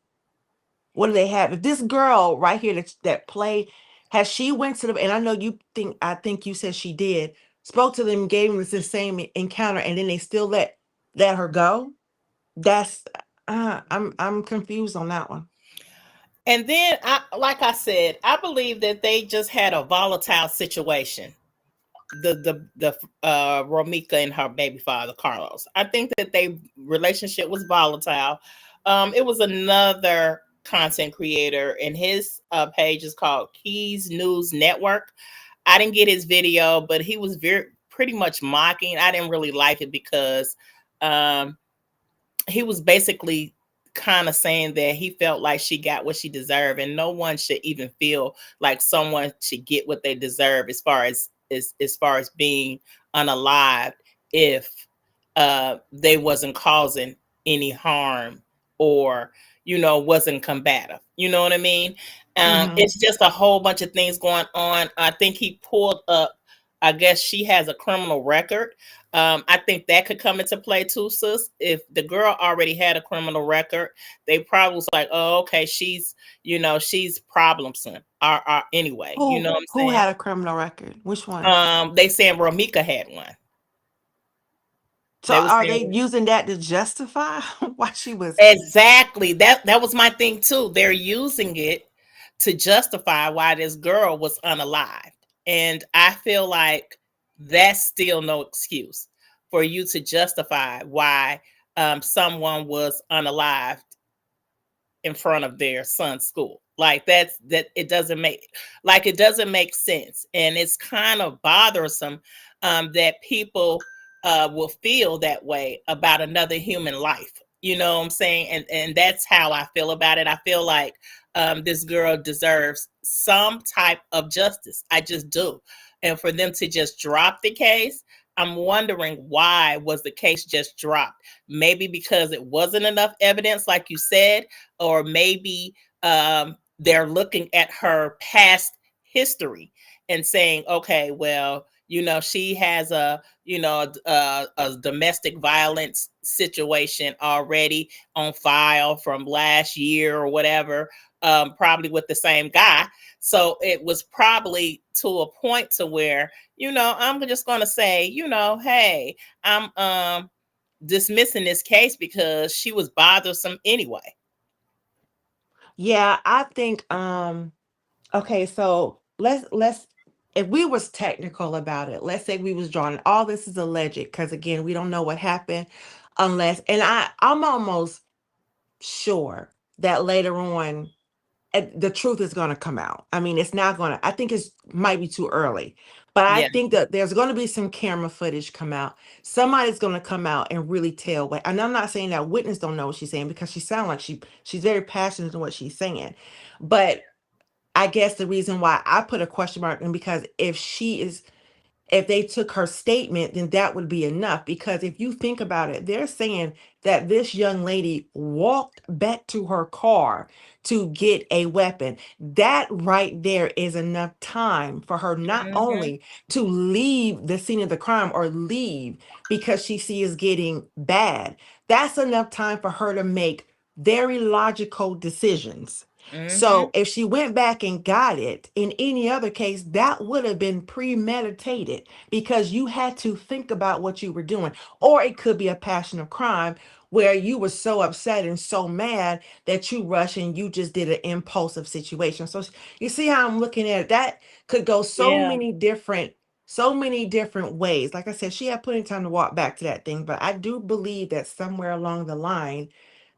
What do they have? If this girl right here that played, has she went to the, and I think you said she did, spoke to them, gave them the same encounter, and then they still let her go. That's I'm confused on that one. And then, like I said, I believe that they just had a volatile situation. The Romika and her baby father Carlos. I think that they relationship was volatile. It was another content creator, and his page is called Keys News Network. I didn't get his video, but he was pretty much mocking. I didn't really like it because um, he was basically kind of saying that he felt like she got what she deserved, and no one should even feel like someone should get what they deserve as far as being unalived if they wasn't causing any harm or wasn't combative. You know what I mean? Mm-hmm. It's just a whole bunch of things going on. I think he pulled up, I guess she has a criminal record. I think that could come into play too, sis. If the girl already had a criminal record, they probably was like, "Oh, okay, she's problemsome." Anyway, you know what Who I'm saying? had a criminal record? Which one? They saying Romika had one. So They was are they saying using that to justify why she was? exactly that was my thing too. They're using it to justify why this girl was unalived, and I feel like that's still no excuse for you to justify why someone was unalived in front of their son's school. Like that it doesn't make sense, and it's kind of bothersome that people will feel that way about another human life. You know what I'm saying? And that's how I feel about it. I feel like this girl deserves some type of justice. I just do. And for them to just drop the case, I'm wondering why was the case just dropped? Maybe because it wasn't enough evidence, like you said, or maybe they're looking at her past history and saying, okay, well, she has a domestic violence situation already on file from last year or whatever, probably with the same guy. So it was probably to a point to where, I'm just going to say, hey, I'm dismissing this case because she was bothersome anyway. Yeah, I think okay, so let's if we was technical about it, let's say we was drawing all this is alleged, because again, we don't know what happened unless, and I'm almost sure that later on the truth is going to come out. I mean, it's not going to, I think it's might be too early, but I Yeah. think that there's going to be some camera footage come out. Somebody's going to come out and really tell what, and I'm not saying that witness don't know what she's saying, because she sounds like she's very passionate in what she's saying. But I guess the reason why I put a question mark in, because if they took her statement, then that would be enough. Because if you think about it, they're saying that this young lady walked back to her car to get a weapon. That right there is enough time for her not Mm-hmm. only to leave the scene of the crime or leave because she sees getting bad. That's enough time for her to make very logical decisions. Mm-hmm. So if she went back and got it in any other case, that would have been premeditated, because you had to think about what you were doing. Or it could be a passion of crime where you were so upset and so mad that you rush and you just did an impulsive situation. So you see how I'm looking at it? That could go Yeah. so many different ways. Like I said, she had plenty of time to walk back to that thing, but I do believe that somewhere along the line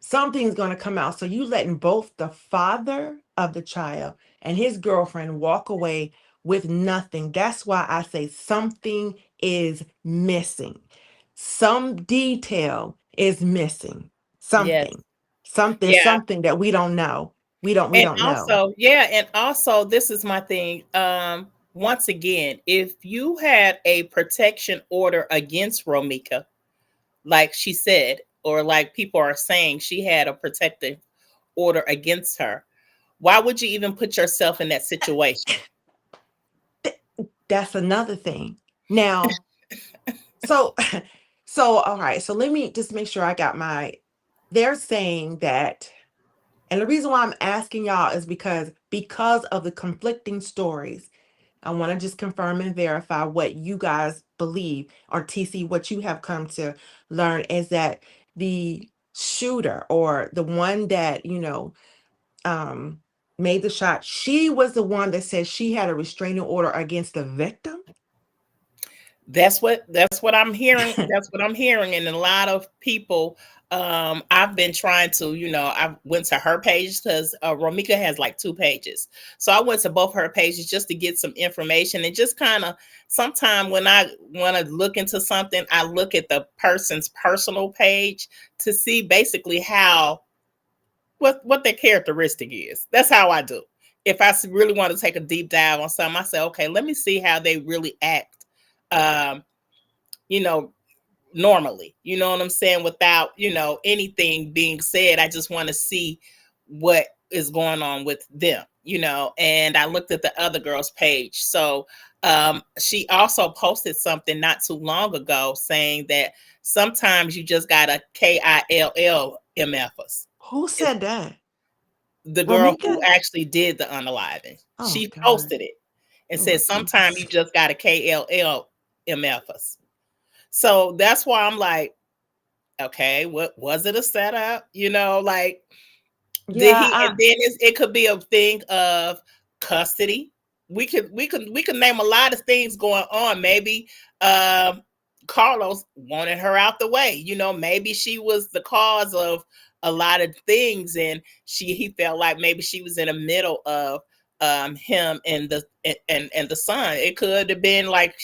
something's going to come out. So you letting both the father of the child and his girlfriend walk away with nothing. That's why I say something is missing. Some detail is missing. Yes. Something. Something, Yeah. something that we don't know. We And don't know. also, this is my thing. Once again, if you had a protection order against Romika, like she said, or like people are saying she had a protective order against her, why would you even put yourself in that situation? That's another thing. Now, so all right, so let me just make sure I got they're saying that, and the reason why I'm asking y'all is because of the conflicting stories. I want to just confirm and verify what you guys believe, or TC, what you have come to learn is that the shooter, or the one that, made the shot, she was the one that said she had a restraining order against the victim. That's what I'm hearing. That's what I'm hearing. And a lot of people, I've been trying to, I went to her page because Romika has like 2 pages. So I went to both her pages just to get some information, and just kind of, sometime when I want to look into something, I look at the person's personal page to see basically what their characteristic is. That's how I do. If I really want to take a deep dive on something, I say, okay, let me see how they really act. Normally, you know what I'm saying, without, anything being said. I just want to see what is going on with them, and I looked at the other girl's page. So she also posted something not too long ago saying that sometimes you just gotta KILL us. Who said that? The girl Romika? who actually did the unaliving. Oh, She God. posted it and said Lord sometimes Jesus. you just gotta KLL us. So that's why I'm like, okay, what was it, a setup? Like, did he? And then it could be a thing of custody. We could name a lot of things going on. Maybe Carlos wanted her out the way. Maybe she was the cause of a lot of things, and he felt like maybe she was in the middle of him and the son. It could have been like,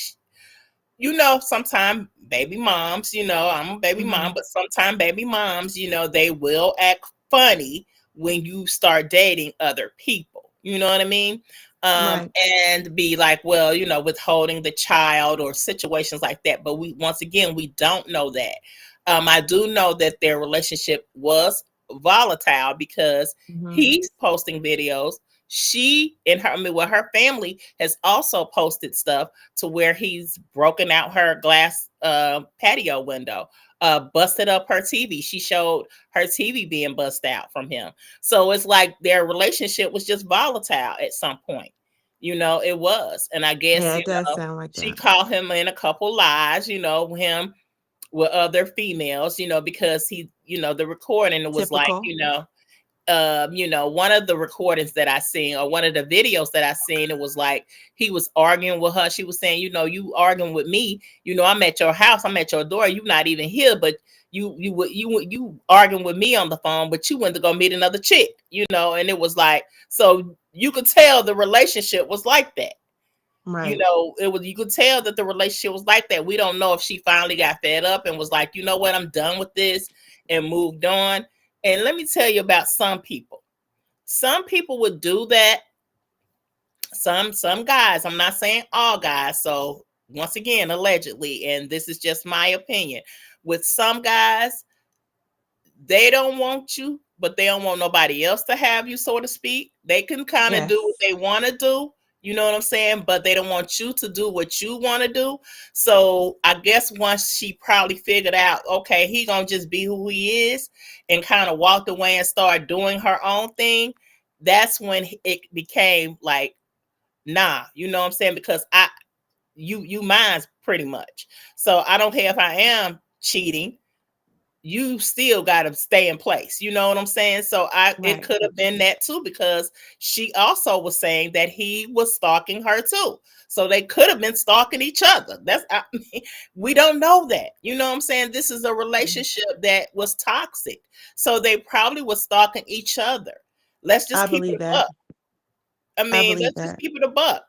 sometimes baby moms, I'm a baby mom, but sometimes baby moms, they will act funny when you start dating other people. You know what I mean? Right. And be like, well, withholding the child or situations like that. But once again, we don't know that. I do know that their relationship was volatile because he's posting videos. She and her family has also posted stuff to where he's broken out her glass patio window, busted up her TV. She showed her TV being busted out from him. So it's like their relationship was just volatile at some point. It was. And I guess, it does sound like she that. caught him in a couple lies, him with other females, because he, the recording, it was Typical. like, one of the recordings that I seen, or one of the videos that I seen, it was like he was arguing with her. She was saying, you arguing with me, I'm at your house, I'm at your door, you not even here, but you arguing with me on the phone, but you went to go meet another chick, and it was like, so you could tell the relationship was like that. Right. You could tell that the relationship was like that. We don't know if she finally got fed up and was like, you know what, I'm done with this, and moved on. And let me tell you about some people. Some people would do that. Some guys, I'm not saying all guys. So once again, allegedly, and this is just my opinion. With some guys, they don't want you, but they don't want nobody else to have you, so to speak. They can kind of do what they want to do. You know what I'm saying? But they don't want you to do what you want to do. So I guess once she probably figured out, okay, he gonna just be who he is, and kind of walked away and started doing her own thing, that's when it became like, nah, you know what I'm saying? Because you mine's pretty much. So I don't care if I am cheating, you still got to stay in place. You know what I'm saying? So it could have been that too, because she also was saying that he was stalking her too. So they could have been stalking each other. We don't know that. You know what I'm saying? This is a relationship that was toxic. So they probably were stalking each other. Let's just keep it up. I mean, let's just keep it a buck.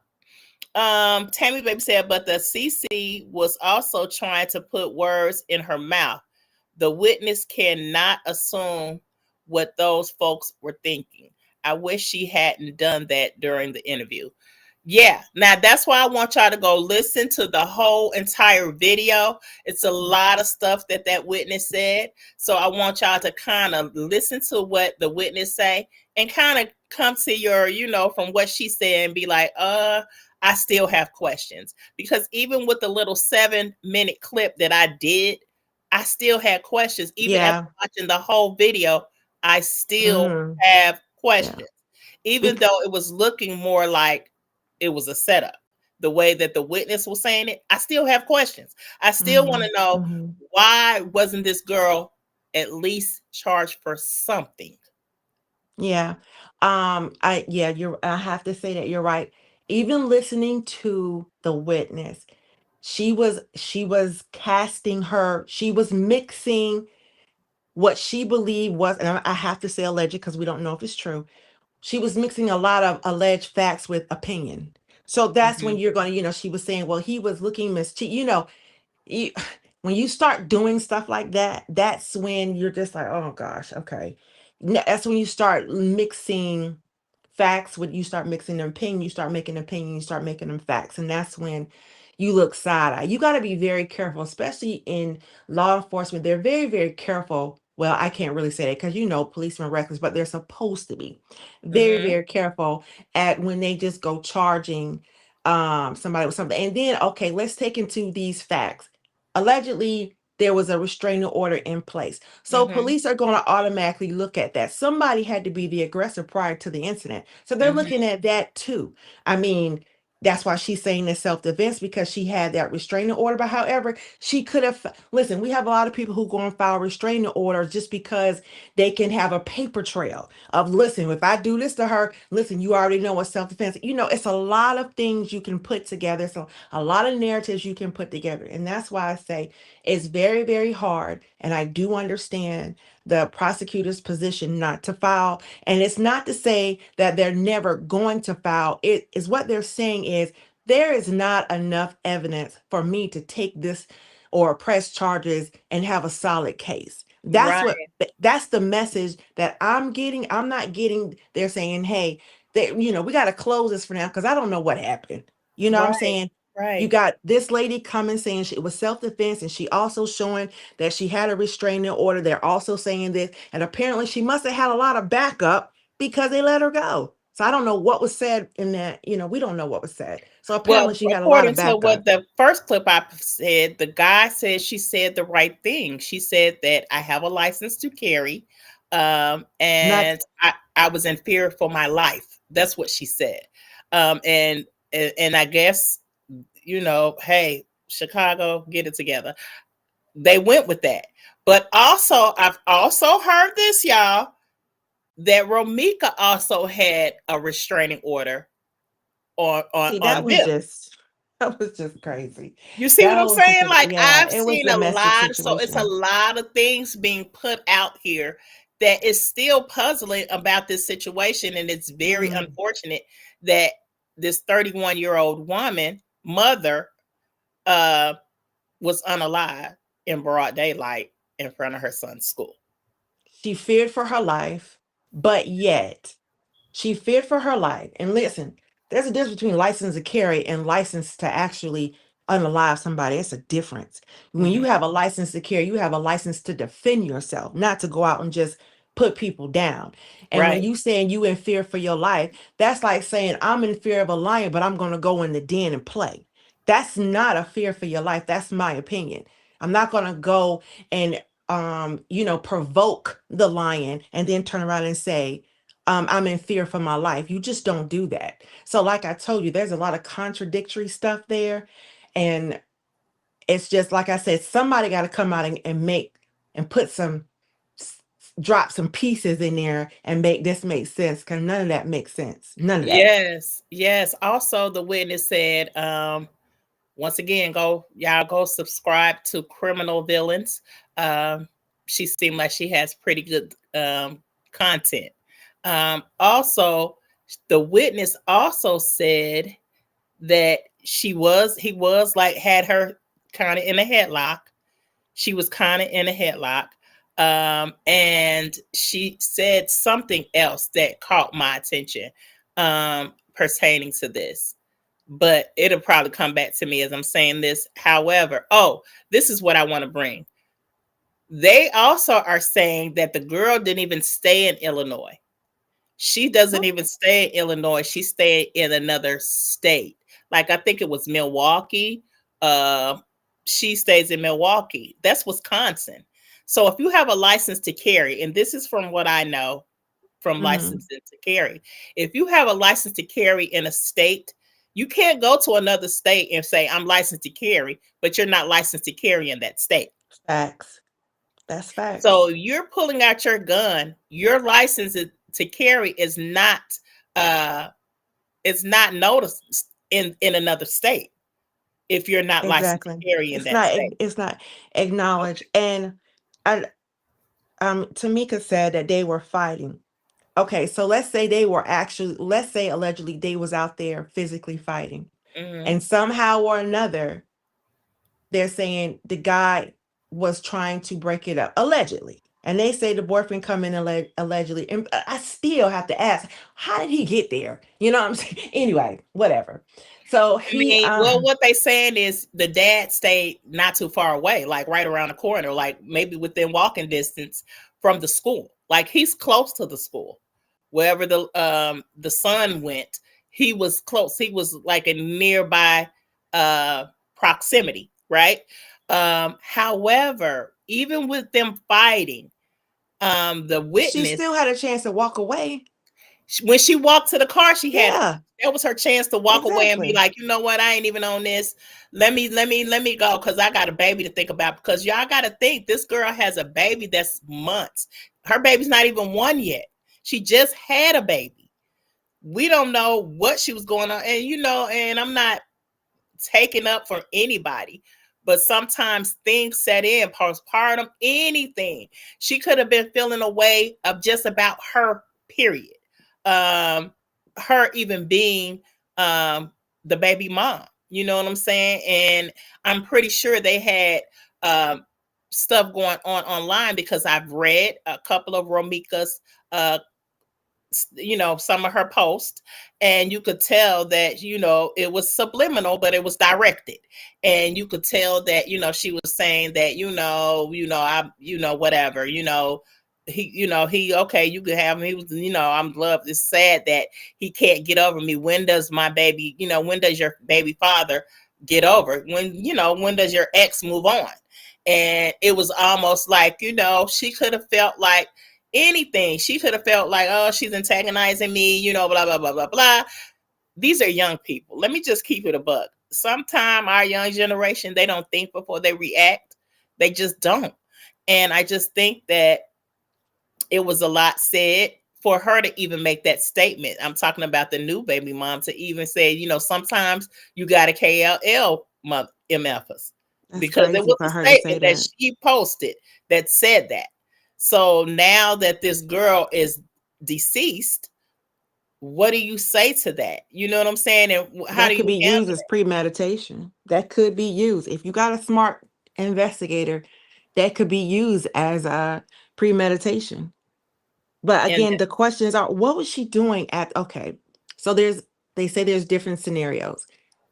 Tammy Baby said, but the CC was also trying to put words in her mouth. The witness cannot assume what those folks were thinking. I wish she hadn't done that during the interview. Yeah, now that's why I want y'all to go listen to the whole entire video. It's a lot of stuff that witness said. So I want y'all to kind of listen to what the witness say and kind of come to your, from what she said and be like, I still have questions. Because even with the little 7-minute clip that I did, I still had questions. Even after Yeah. watching the whole video, I still Mm. have Yeah. questions. Even though it was looking more like it was a setup. The way that the witness was saying it, I still have questions. I still want to know, why wasn't this girl at least charged for something? Yeah. I have to say that you're right. Even listening to the witness, she was she was mixing what she believed was, and I have to say alleged because we don't know if it's true. She was mixing a lot of alleged facts with opinion. So that's when Mhm. you're going to, she was saying, well, he was looking mischievous, you, when you start doing stuff like that, that's when you're just like, oh gosh, okay. That's when you start mixing facts with, you start mixing them opinion, you start making opinion, you start making them facts. And that's when you look side eye. You got to be very careful, especially in law enforcement. They're very, very careful. Well, I can't really say that because policemen are reckless, but they're supposed to be very, Mhm. very careful at when they just go charging somebody with something. And then, okay, let's take into these facts. Allegedly, there was a restraining order in place. So Mhm. police are going to automatically look at that. Somebody had to be the aggressor prior to the incident. So they're Mhm. looking at that too. I mean, that's why she's saying it's self-defense, because she had that restraining order. But however, she could have, listen, we have a lot of people who go and file restraining orders just because they can have a paper trail of, listen, if I do this to her, listen, you already know what's self-defense. It's a lot of things you can put together. So a lot of narratives you can put together. And that's why I say it's very, very hard. And I do understand the prosecutor's position not to file. And it's not to say that they're never going to file. It is, what they're saying is, there is not enough evidence for me to take this or press charges and have a solid case. Right. That's the message that I'm getting. I'm not getting, they're saying, hey, we got to close this for now because I don't know what happened. You know what I'm Right. saying? You Right. got this lady coming saying it was self-defense, and she also showing that she had a restraining order. They're also saying this, and apparently she must have had a lot of backup because they let her go. So I don't know what was said in that. We don't know what was said. So apparently Well, she had a lot according of to what backup. the first clip I said, the guy said she said the right thing. She said that I have a license to carry, Not and I was in fear for my life. That's what she said. And I guess, hey, Chicago, get it together. They went with that. But also, I've also heard this, y'all, that Romika also had a restraining order on on See, on Bill. that was just crazy. You see what That I'm was just saying? a, Like, yeah, I've it was seen a a messy lot, so it's a situation. lot of things being put out here that is still puzzling about this situation, and it's very Mm. unfortunate that this 31-year-old woman, mother, uh, was unalive in broad daylight in front of her son's school. She feared for her life, but yet she feared for her life. And listen, there's a difference between license to carry and license to actually unalive somebody. It's a difference. When you Mhm. have a license to carry, you have a license to defend yourself, not to go out and just put people down. And when Right. you saying you in fear for your life, that's like saying I'm in fear of a lion, but I'm going to go in the den and play. That's not a fear for your life. That's my opinion. I'm not going to go and provoke the lion and then turn around and say, I'm in fear for my life. You just don't do that. So, like I told you, there's a lot of contradictory stuff there. And it's just like I said, somebody got to come out and make and put drop some pieces in there and make this make sense, because none of that makes sense. None of that. Yes. Yes. Also, the witness said, once again, go subscribe to Criminal Villains. Um, she seemed like she has pretty good content. Also, the witness also said that he was like had her kind of in a headlock. She was kind of in a headlock. And she said something else that caught my attention pertaining to this. But it'll probably come back to me as I'm saying this. However, this is what I want to bring. They also are saying that the girl didn't even stay in Illinois. She doesn't even stay in Illinois. She stayed in another state. Like I think it was Milwaukee. Uh, she stays in Milwaukee. That's Wisconsin. So if you have a license to carry, and this is from what I know from licensing to carry, if you have a license to carry in a state, you can't go to another state and say I'm licensed to carry, but you're not licensed to carry in that state. Facts. That's facts. So you're pulling out your gun. Your license to carry is not noticed in another state if you're not licensed to Exactly. carry in that state. It's not acknowledged. And I Tamika said that they were fighting. Okay, so let's say let's say allegedly they was out there physically fighting. And somehow or another, they're saying the guy was trying to break it up, allegedly. And they say the boyfriend come in allegedly. And I still have to ask, how did he get there? You know what I'm saying? Anyway, whatever. So he well, what they saying is the dad stayed not too far away, like right around the corner, like maybe within walking distance from the school. Like he's close to the school. Wherever the son went, he was close. He was like in nearby proximity, right? However, even with them fighting, the witness, she still had a chance to walk away. When she walked to the car, that was her chance to walk away and be like, you know what, I ain't even on this. Let me go, because I got a baby to think about. Because y'all got to think, this girl has a baby that's months. Her baby's not even 1 yet. She just had a baby. We don't know what she was going on, and I'm not taking up for anybody, but sometimes things set in, postpartum, anything. She could have been feeling a way of just about her, period. Her even being the baby mom, you know what I'm saying? And I'm pretty sure they had stuff going on online, because I've read a couple of Romika's some of her posts, and you could tell that it was subliminal, but it was directed, and you could tell that she was saying that I whatever, he okay, you could have him. He was, I'm love. It's sad that he can't get over me. When does my baby, when does your baby father get over? When does your ex move on? And it was almost like, she could have felt like anything. She could have felt like, oh, she's antagonizing me, blah, blah, blah, blah, blah. These are young people. Let me just keep it a buck. Sometime our young generation, they don't think before they react. They just don't. And I just think that it was a lot said for her to even make that statement. I'm talking about the new baby mom to even say, sometimes you got to KLL MFers. Because it was a statement that she posted that said that. So now that this girl is deceased, what do you say to that? You know what I'm saying? And how that could be used as premeditation. That could be used. If you got a smart investigator, that could be used as a premeditation. But again, the questions are, what was she doing okay. So they say there's different scenarios.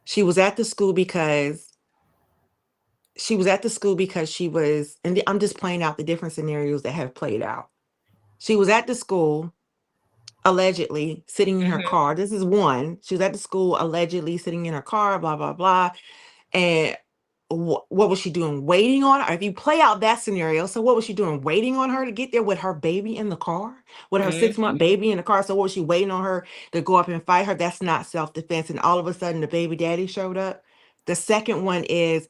She was at the school because she was, and I'm just playing out the different scenarios that have played out. She was at the school, allegedly sitting in her car. This is one. She was at the school, allegedly sitting in her car, blah, blah, blah. And what was she doing? Waiting on her? If you play out that scenario, so what was she doing? Waiting on her to get there with her baby in the car? With her 6-month baby in the car? So what was she waiting on her to go up and fight her? That's not self-defense. And all of a sudden, the baby daddy showed up. The second one is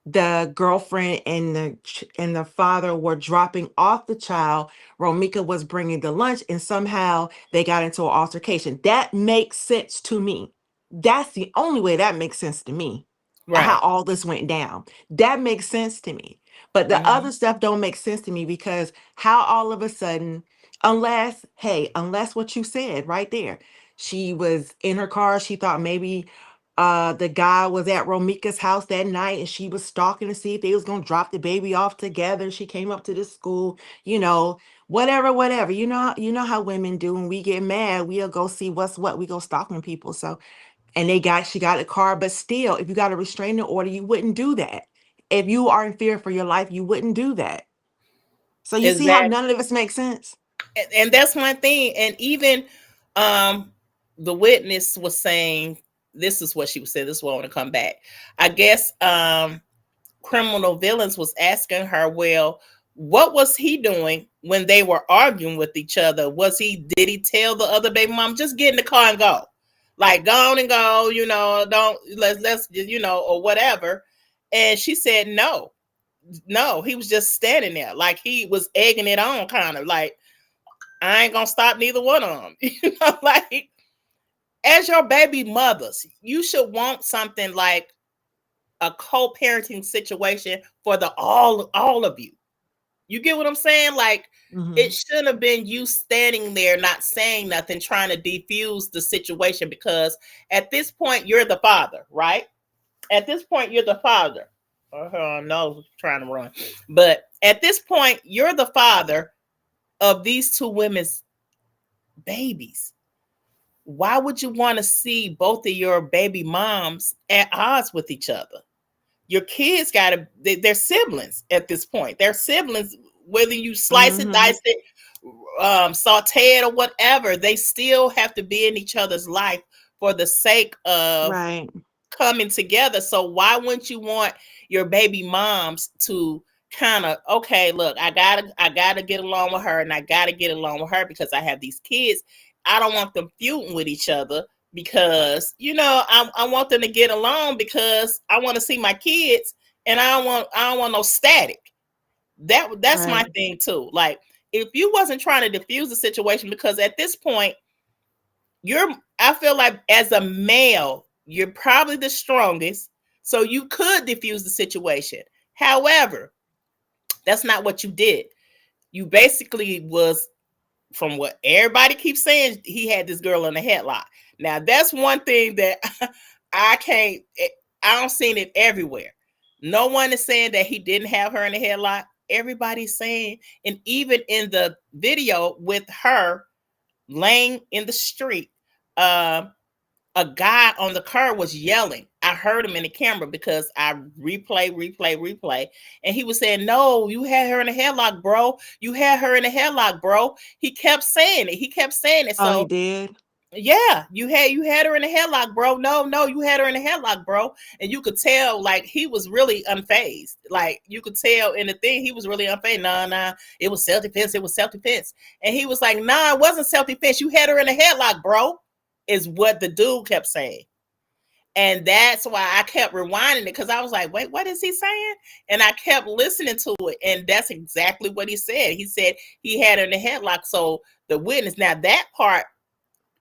the girlfriend and the father were dropping off the child. Romika was bringing the lunch, and somehow they got into an altercation. That makes sense to me. That's the only way that makes sense to me. Right. How all this went down. That makes sense to me. But the other stuff don't make sense to me, because how all of a sudden, unless what you said right there, she was in her car, she thought maybe the guy was at Romika's house that night, and she was stalking to see if they was gonna drop the baby off together. She came up to the school, whatever. You know how women do. When we get mad, we'll go see what's what. We go stalking people. So, and she got a car, but still, if you got a restraining order, you wouldn't do that. If you are in fear for your life, you wouldn't do that. So you see how none of this makes sense. And that's one thing. And even the witness was saying, this is what she was saying. This is what I want to come back. I guess criminal villains was asking her, well, what was he doing when they were arguing with each other? Did he tell the other baby mom, just get in the car and go? Like, go on and go, don't let's or whatever. And she said no. No, he was just standing there. Like, he was egging it on, kind of like, I ain't gonna stop neither one of them. Like, as your baby mothers, you should want something like a co-parenting situation for the all of you. You get what I'm saying? Like, it shouldn't have been you standing there not saying nothing, trying to defuse the situation, because at this point you're the father, right? At this point you're the father. No, trying to run. But at this point you're the father of these two women's babies. Why would you want to see both of your baby moms at odds with each other? Your kids they're siblings at this point. They're siblings, whether you slice it, dice it, saute it, or whatever. They still have to be in each other's life for the sake of coming together. So why wouldn't you want your baby moms to kind of, okay, look, I gotta get along with her, and I gotta get along with her because I have these kids. I don't want them feuding with each other, because I want them to get along, because I want to see my kids, and I don't want no static. That's my thing too. Like, if you wasn't trying to diffuse the situation, because at this point I feel like as a male, you're probably the strongest, so you could diffuse the situation. However, that's not what you did. You basically was, from what everybody keeps saying, he had this girl in a headlock. Now, that's one thing that I don't seen it everywhere. No one is saying that he didn't have her in a headlock. Everybody's saying, and even in the video with her laying in the street, a guy on the car was yelling. I heard him in the camera because I replay. And he was saying, no, you had her in a headlock, bro. You had her in a headlock, bro. He kept saying it. So, he did? Yeah, you had her in a headlock, bro. No, you had her in a headlock, bro. And you could tell, like, he was really unfazed. Like, you could tell in the thing, he was really unfazed. Nah, it was self-defense. And he was like, nah, it wasn't self-defense. You had her in a headlock, bro, is what the dude kept saying. And that's why I kept rewinding it, because I was like, wait, what is he saying? And I kept listening to it. And that's exactly what he said. He said he had her in a headlock. So the witness, now that part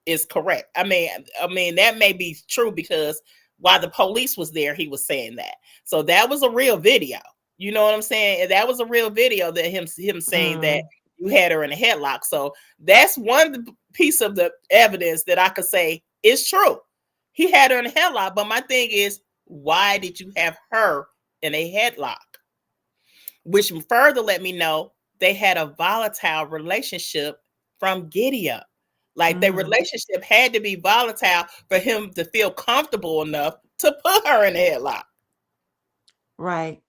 is correct. I mean, that may be true, because while the police was there, he was saying that. So that was a real video. You know what I'm saying? And that was a real video, that him saying that you had her in a headlock. So that's one piece of the evidence that I could say is true. He had her in a headlock. But my thing is, why did you have her in a headlock? Which further let me know they had a volatile relationship from giddy up. Like, their relationship had to be volatile for him to feel comfortable enough to put her in a headlock. Right.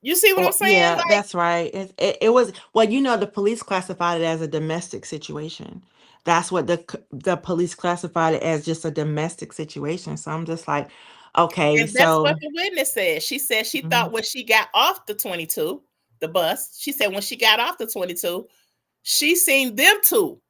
You see what I'm saying? Yeah, Like, that's right. It was, well, the police classified it as a domestic situation. That's what the police classified it as, just a domestic situation. So I'm just like, okay, and that's so what the witness said. She said she thought when she got off the 22, the bus, she said when she got off the 22, she seen them two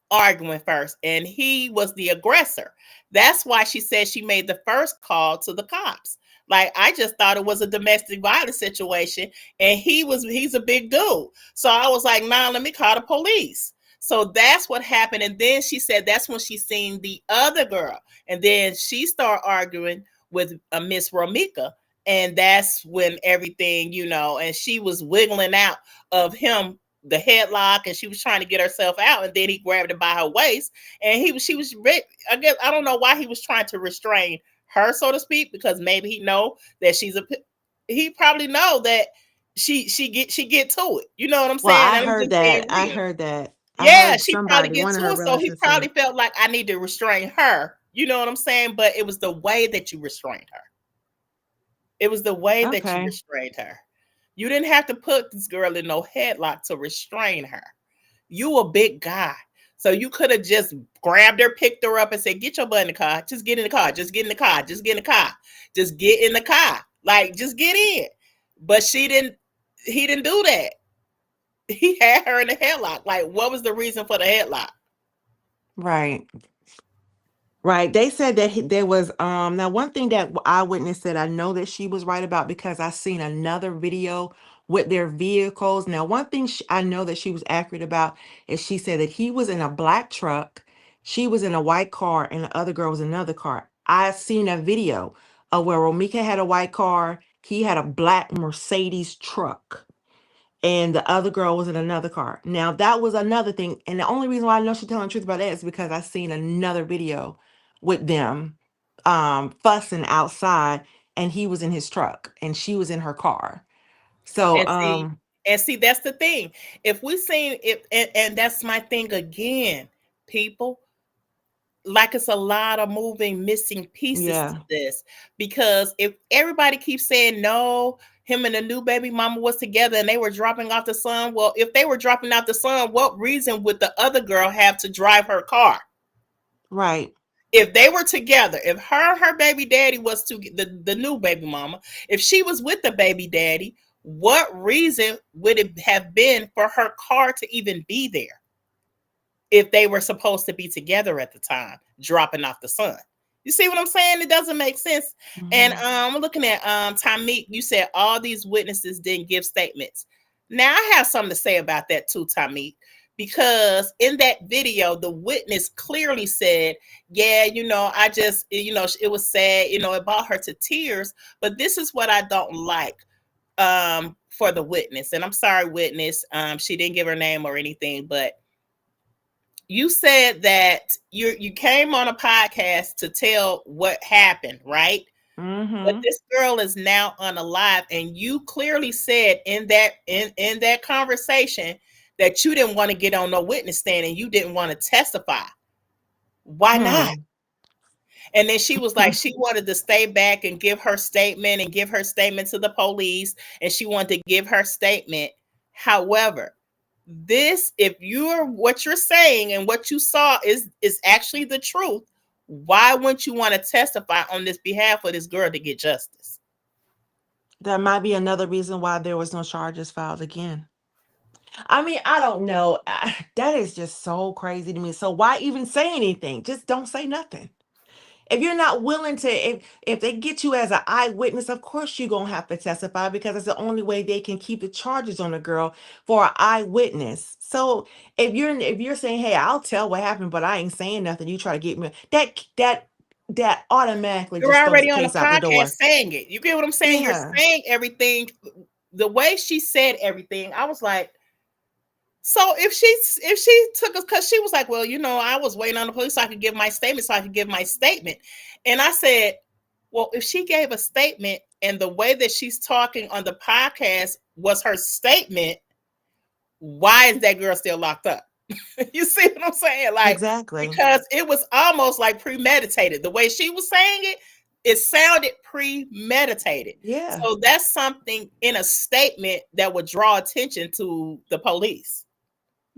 arguing first, and he was the aggressor. That's why she said she made the first call to the cops. Like, I just thought it was a domestic violence situation, and he's a big dude. So I was like, nah, let me call the police. So that's what happened. And then she said that's when she seen the other girl. And then she started arguing with Miss Romika. And that's when everything, and she was wiggling out of him, the headlock, and she was trying to get herself out, and then he grabbed her by her waist, and she was, I guess, I don't know why he was trying to restrain her, so to speak, because maybe he know that he probably know that she get to it. You know what I'm well, saying? I And I'm heard just being that. I real. heard that. I Yeah, heard she probably somebody, get one of to her it, so he relatives probably said, felt like, I need to restrain her. You know what I'm saying? But it was the way that you restrained her. It was the way that you okay. restrained her. You didn't have to put this girl in no headlock to restrain her. You a big guy. So you could have just grabbed her, picked her up, and said, "Get your butt in the car. Just get in the car. Just get in the car. Just get in the car. Just get in the car. Like, just get in." But she didn't. He didn't do that. He had her in the headlock. Like, what was the reason for the headlock? Right. Right. They said that there was now one thing that Eyewitness said, I know that she was right about because I seen another video with their vehicles. Now, one thing I know that she was accurate about is she said that he was in a black truck, she was in a white car, and the other girl was in another car. I seen a video of where Romika had a white car, he had a black Mercedes truck, and the other girl was in another car. Now, that was another thing. And the only reason why I know she's telling the truth about that is because I seen another video with them fussing outside, and he was in his truck and she was in her car. So And see, that's the thing. If we seen it, and that's my thing again, people, like it's a lot of moving, missing pieces to yeah, this. Because if everybody keeps saying no, him and the new baby mama was together and they were dropping off the son, well, if they were dropping out the son, what reason would the other girl have to drive her car? right. If they were together, if her baby daddy was to the new baby mama, if she was with the baby daddy, what reason would it have been for her car to even be there if they were supposed to be together at the time, dropping off the son? You see what I'm saying? It doesn't make sense. And I'm looking at Tamik, you said all these witnesses didn't give statements. Now I have something to say about that too, Tamik, because in that video, the witness clearly said, yeah, I just, it was sad, it brought her to tears. But this is what I don't like for the witness. And I'm sorry, witness. She didn't give her name or anything, but you said that you came on a podcast to tell what happened, right? But this girl is now unalive, and you clearly said in that conversation that you didn't want to get on no witness stand and you didn't want to testify. Why not? And then she was like, she wanted to stay back and give her statement to the police, and she wanted to give her statement. However, if what you're saying and what you saw is actually the truth, why wouldn't you want to testify on this behalf of this girl to get justice? That might be another reason why there was no charges filed again. I mean, I don't know. That is just so crazy to me. So why even say anything? Just don't say nothing. If you're not willing to, if they get you as an eyewitness, of course you're gonna have to testify because it's the only way they can keep the charges on a girl for an eyewitness. So if you're saying, hey, I'll tell what happened, but I ain't saying nothing, you try to get me, that automatically You're just throws the already on a case out the door. podcast saying it. You get what I'm saying? Yeah. You're saying everything. The way she said everything, I was like, so if she took us, because she was like, well, I was waiting on the police so I could give my statement. And I said, well, if she gave a statement and the way that she's talking on the podcast was her statement, why is that girl still locked up? You see what I'm saying? Like, exactly. Because it was almost like premeditated. The way she was saying it sounded premeditated. Yeah. So that's something in a statement that would draw attention to the police.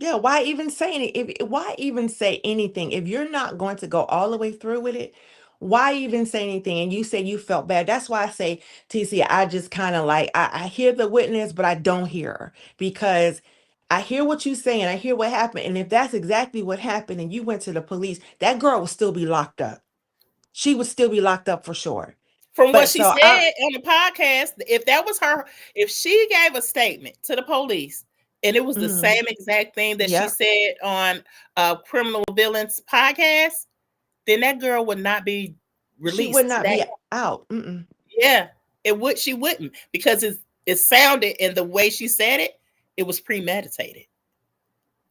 Yeah, why even say why even say anything? If you're not going to go all the way through with it, why even say anything? And you say you felt bad. That's why I say, TC, I just kind of like, I hear the witness, but I don't hear her because I hear what you're saying. I hear what happened. And if that's exactly what happened and you went to the police, that girl would still be locked up. She would still be locked up for sure. From what she said on the podcast, if that was her, if she gave a statement to the police and it was the same exact thing that she said on Criminal Villains podcast, then that girl would not be released. She would not be out. Yeah, she wouldn't, because it sounded, and the way she said it, it was premeditated.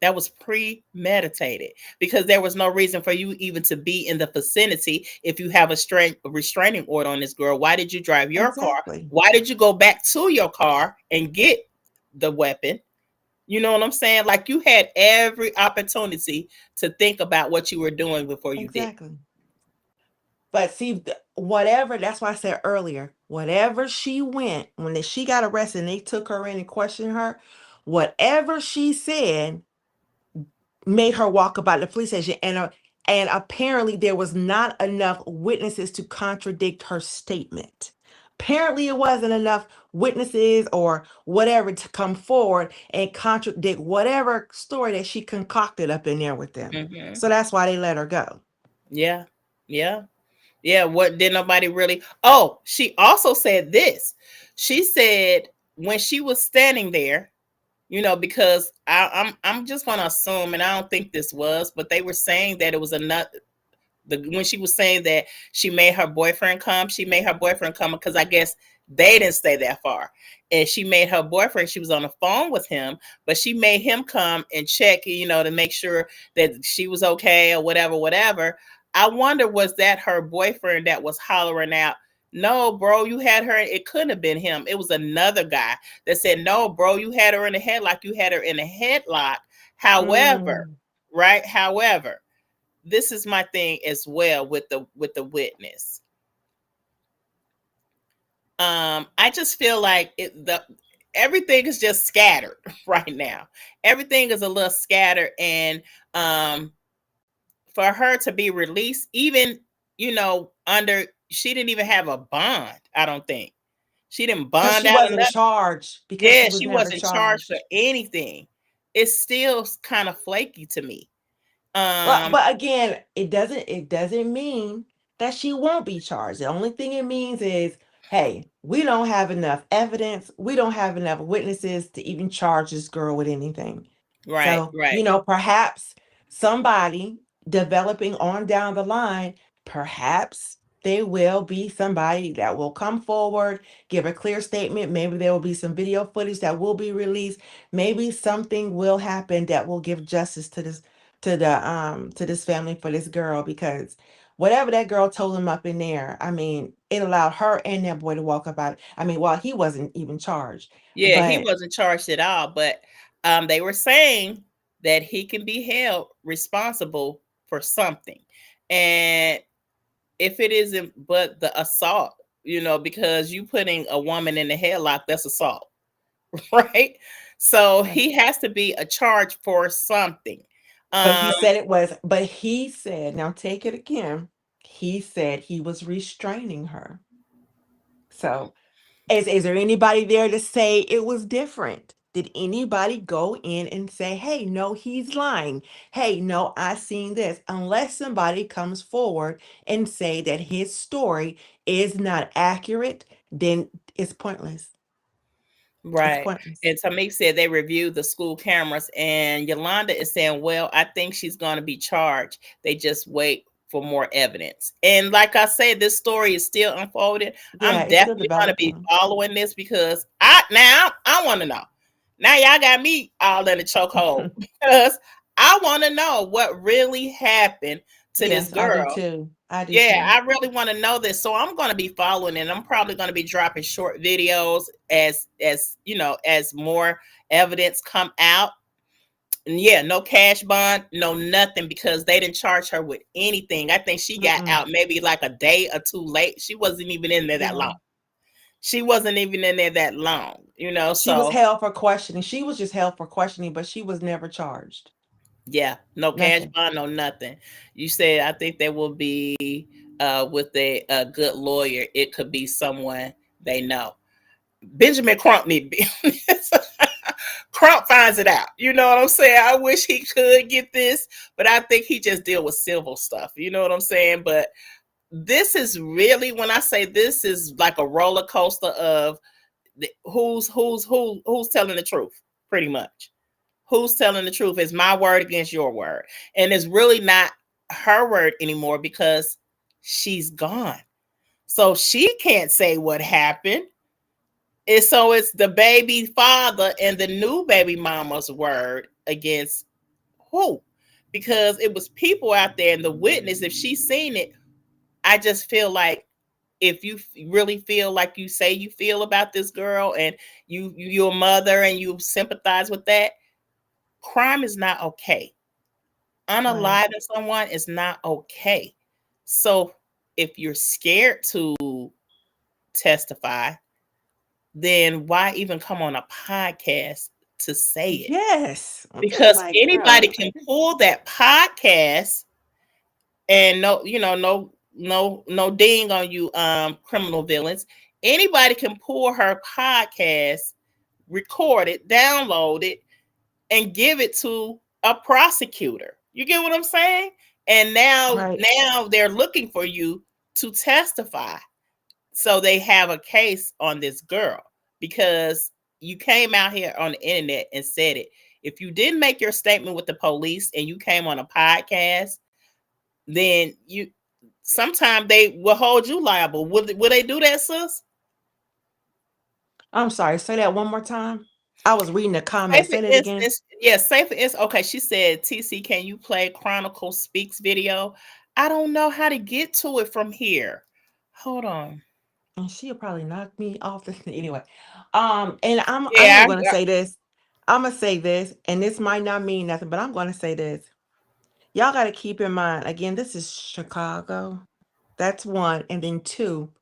That was premeditated because there was no reason for you even to be in the vicinity if you have a restraining order on this girl. Why did you drive your car? Why did you go back to your car and get the weapon? You know what I'm saying? Like, you had every opportunity to think about what you were doing before you did. But see, whatever, that's why I said earlier, whatever she went, when she got arrested and they took her in and questioned her, whatever she said, made her walk about the police station, and apparently there was not enough witnesses to contradict her statement. Apparently it wasn't enough witnesses or whatever to come forward and contradict whatever story that she concocted up in there with them. Mm-hmm. So that's why they let her go. Yeah. Yeah. Yeah. What did nobody really? Oh, she also said this. She said when she was standing there, because I'm just gonna assume, and I don't think this was, but they were saying that it was another. When she was saying that she made her boyfriend come because I guess they didn't stay that far, and she made her boyfriend. She was on the phone with him, but she made him come and check, to make sure that she was okay or whatever. I wonder, was that her boyfriend that was hollering out, "No, bro, you had her"? It couldn't have been him. It was another guy that said, "No, bro, you had her in a headlock. You had her in a headlock." However, right? However, this is my thing as well with the witness. I just feel like everything is just scattered right now. Everything is a little scattered, and for her to be released, even under, she didn't even have a bond. I don't think she didn't Because bond she out of wasn't nothing. charged. Because Yeah, she was she never wasn't charged for charged. anything. It's still kind of flaky to me. But again, it doesn't mean that she won't be charged. The only thing it means is, hey, we don't have enough evidence. We don't have enough witnesses to even charge this girl with anything. Right, So, right. perhaps somebody developing on down the line, perhaps there will be somebody that will come forward, give a clear statement. Maybe there will be some video footage that will be released. Maybe something will happen that will give justice to this family for this girl, because whatever that girl told him up in there, I mean, it allowed her and that boy to walk about. I mean, well, he wasn't even charged, Yeah, he but wasn't charged at all, but they were saying that he can be held responsible for something. And if it isn't but the assault, because you putting a woman in the headlock, that's assault, right? So right. he has to be a charge for something. But Um, he said it was, but he said, now take it again. He said he was restraining her. So, is there anybody there to say it was different? Did anybody go in and say, hey, no, he's lying? Hey, no, I seen this. Unless somebody comes forward and say that his story is not accurate, then it's pointless. It's Right. pointless. And Tamik said they reviewed the school cameras, and Yolanda is saying, well, I think she's going to be charged. They just wait for more evidence. And like I said, this story is still unfolding. Yeah, I'm it's still definitely going to be developing. following this because I want to know. Now y'all got me all in the chokehold because I want to know what really happened to this Yes, I do girl. too. I do Yeah, too. I really want to know this. So I'm going to be following it. I'm probably going to be dropping short videos as more evidence come out. And yeah, no cash bond, no nothing, because they didn't charge her with anything. I think she got Mm-mm. out maybe like a day or two late. She wasn't even in there that Yeah. long. She wasn't even in there that long, She was so held for questioning. She was just held for questioning, but she was never charged. yeah, no cash Nothing. bond, no nothing. You said I think there will be with a good lawyer. It could be someone they know. Benjamin Crump need to be on this. Crump finds it out. You know what I'm saying? I wish he could get this, but I think he just deal with civil stuff. You know what I'm saying? But this is really, when I say this is like a roller coaster of who's telling the truth, pretty much. Who's telling the truth? Is my word against your word. And it's really not her word anymore because she's gone. So she can't say what happened. And so it's the baby father and the new baby mama's word against who? Because it was people out there and the witness, if she's seen it, I just feel like if you really feel like you say you feel about this girl and you're a mother and you sympathize with that, crime is not okay. Right. Unaliving someone is not okay. So if you're scared to testify, then why even come on a podcast to say it. Yes. I'm just Because like, anybody girl. can pull that podcast and no ding on you, criminal villains. Anybody can pull her podcast, record it, download it, and give it to a prosecutor. You get what I'm saying? And Right. now they're looking for you to testify. So they have a case on this girl because you came out here on the internet and said it. If you didn't make your statement with the police and you came on a podcast, then you sometimes they will hold you liable. Will they do that, sis? I'm sorry. Say that one more time. I was reading the Say comments. for Say that again. instance, yes, say for instance, okay, she said, TC, can you play Chronicle Speaks video? I don't know how to get to it from here. Hold on. And she'll probably knock me off the anyway. And I Yeah, am gonna say this. I'm gonna say this, and this might not mean nothing, but I'm gonna say this. Y'all got to keep in mind, again, this is Chicago. That's one. And then two,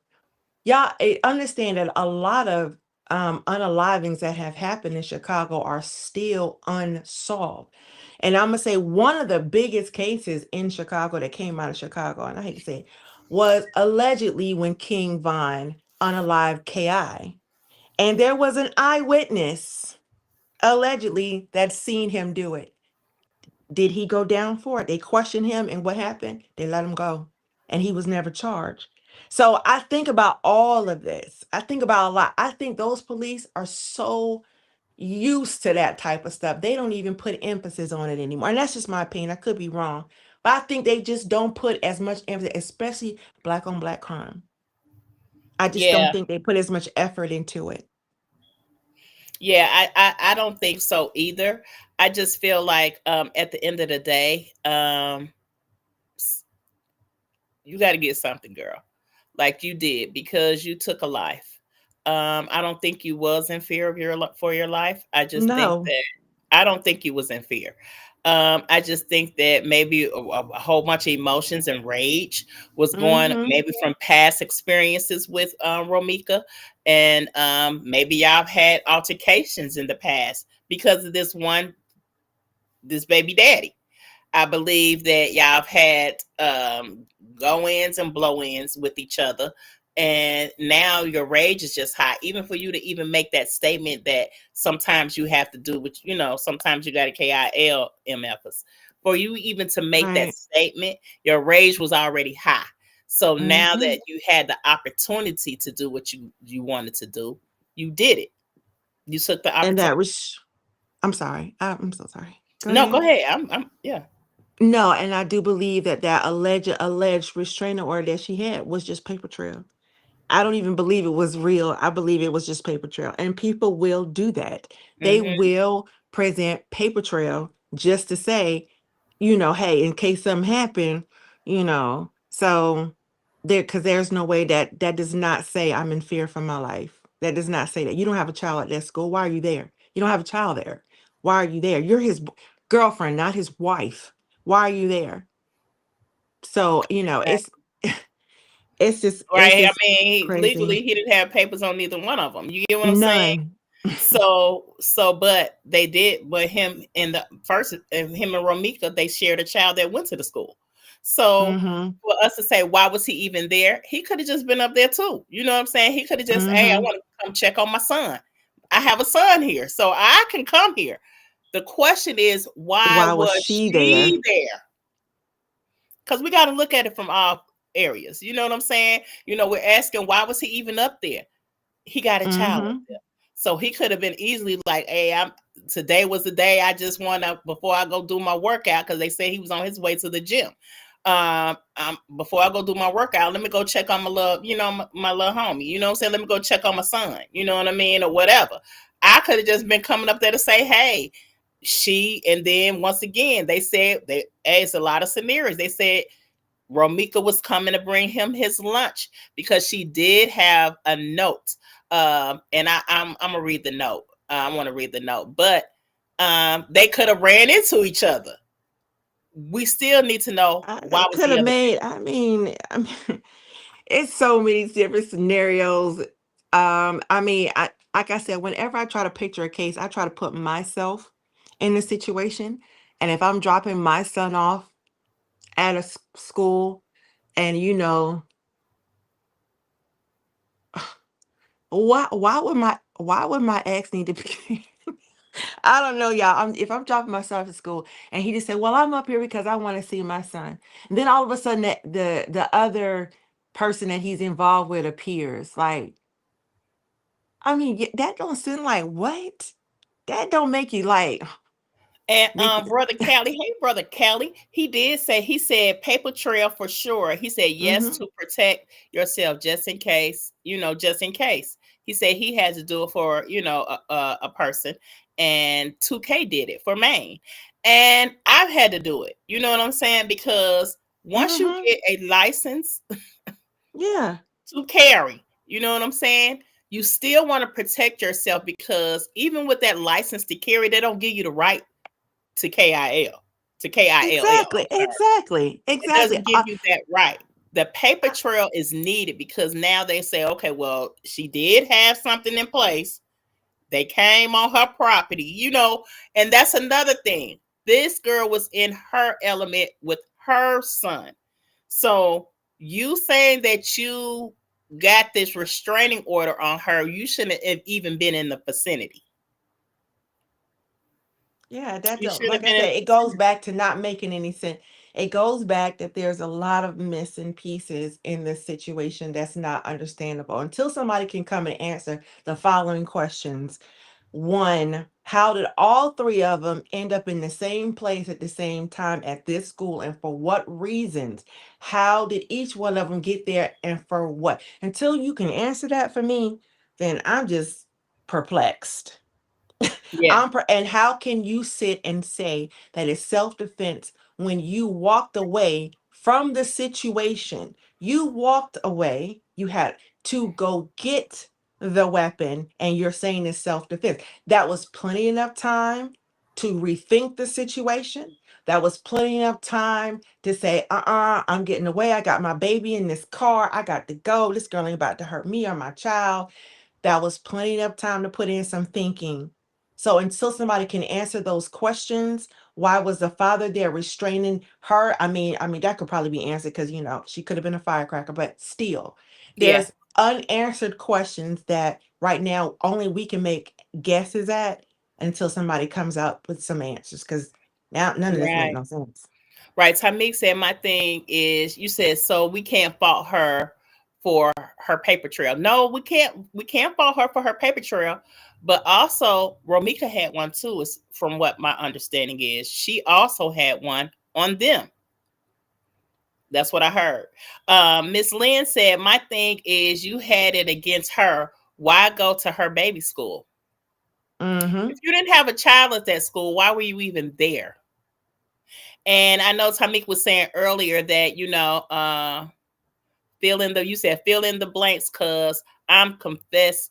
y'all understand that a lot of unalivings that have happened in Chicago are still unsolved. And I'm going to say one of the biggest cases in Chicago that came out of Chicago, and I hate to say it, was allegedly when King Von unalived KI. And there was an eyewitness, allegedly, that seen him do it. Did he go down for it? They questioned him, and what happened? They let him go, and he was never charged. So I think about all of this. I think about a lot. I think those police are so used to that type of stuff. They don't even put emphasis on it anymore. And that's just my opinion. I could be wrong. But I think they just don't put as much emphasis, especially black on black crime. I just don't yeah, think they put as much effort into it. yeah. I don't think so either. I just feel like at the end of the day, you got to get something, girl, like you did because you took a life. I don't think you was in fear of your life. I just think No. that I don't think you was in fear. I just think that maybe a whole bunch of emotions and rage was going Mm-hmm. maybe from past experiences with Romika, and maybe y'all had altercations in the past because of this baby daddy. I believe that y'all have had go-ins and blow-ins with each other. And now your rage is just high. Even for you to even make that statement that sometimes you have to do what, sometimes you got to KIL MFs. For you even to make that Right. statement, your rage was already high. So now Mm-hmm. that you had the opportunity to do what you wanted to do, you did it. You took the And opportunity. that was, I'm sorry. I'm so sorry. Go No, go ahead. ahead. I'm yeah. No, and I do believe that that alleged restraining order that she had was just paper trail. I don't even believe it was real. I believe it was just paper trail. And people will do that. They Hmm. will present paper trail just to say, hey, in case something happened, So because there's no way that does not say I'm in fear for my life. That does not say that. You don't have a child at that school. Why are you there? You don't have a child there. Why are you there? You're his girlfriend, not his wife. Why are you there? So, it's Right. I just mean, crazy. legally, he didn't have papers on neither one of them. You get what I'm saying? None. But they did. But him and him and Romika, they shared a child that went to the school. So Mhm. for us to say, why was he even there? He could have just been up there too. You know what I'm saying? He could have just, hey, I Mhm. want to come check on my son. I have a son here, so I can come here. The question is, why Why was was she there? she there? Because we got to look at it from all areas. You know what I'm saying? We're asking, why was he even up there? He got a child up Mhm. there. So he could have been easily like, hey, today was the day I just want to, before I go do my workout, because they say he was on his way to the gym. Before I go do my workout, let me go check on my little, my little homie. You know what I'm saying? Let me go check on my son. You know what I mean? Or whatever. I could have just been coming up there to say, hey, and then once again, they said, hey, it's a lot of scenarios. They said Romika was coming to bring him his lunch because she did have a note. And I'm gonna read the note. I want to read the note, but they could have ran into each other. We still need to know They why was could he have ever made. I mean, it's so many different scenarios. I mean, like I said, whenever I try to picture a case, I try to put myself in the situation. And if I'm dropping my son off at a school, and why would my ex need to be? I don't know, y'all. If I'm dropping my son to school and he just said, "Well, I'm up here because I want to see my son," and then all of a sudden the other person that he's involved with appears, like, I mean, that don't seem like what? That don't make you like And make brother Callie, hey brother Callie, he said paper trail for sure. He said yes mm-hmm, to protect yourself just in case, just in case. He said he had to do it for, a person, and 2K did it for Maine. And I've had to do it. You know what I'm saying? Because once you mm-hmm, get a license yeah, to carry, you know what I'm saying? You still want to protect yourself, because even with that license to carry, they don't give you the right to KIL, to KILL. exactly, I'm sorry. exactly, It exactly. doesn't give you that right. The paper trail is needed, because now they say, okay, well, she did have something in place. They came on her property, and that's another thing. This girl was in her element with her son. So you saying that you got this restraining order on her, you shouldn't have even been in the vicinity. Yeah, that You don't, shouldn't have like I been in said, the it goes vicinity. back to not making any sense. It goes back that there's a lot of missing pieces in this situation that's not understandable until somebody can come and answer the following questions. One, how did all three of them end up in the same place at the same time at this school, and for what reasons? How did each one of them get there, and for what? Until you can answer that for me, then I'm just perplexed. Yeah, And how can you sit and say that it's self-defense when you walked away from the situation? You walked away, you had to go get the weapon, and you're saying it's self-defense. That was plenty enough time to rethink the situation. That was plenty enough time to say, I'm getting away. I got my baby in this car. I got to go. This girl ain't about to hurt me or my child. That was plenty of time to put in some thinking. So until somebody can answer those questions, why was the father there restraining her? I mean that could probably be answered because she could have been a firecracker, but still, yeah, there's unanswered questions that right now only we can make guesses at until somebody comes up with some answers. Because now none of this make right. no sense. Right. Tamik said, my thing is, you said, so we can't fault her for her paper trail. No, we can't fault her for her paper trail. But also Romika had one too, is from what my understanding is. She also had one on them. That's what I heard. Miss Lynn said, my thing is, you had it against her. Why go to her baby school? Mm-hmm. If you didn't have a child at that school, why were you even there? And I know Tamik was saying earlier that, you said fill in the blanks, cause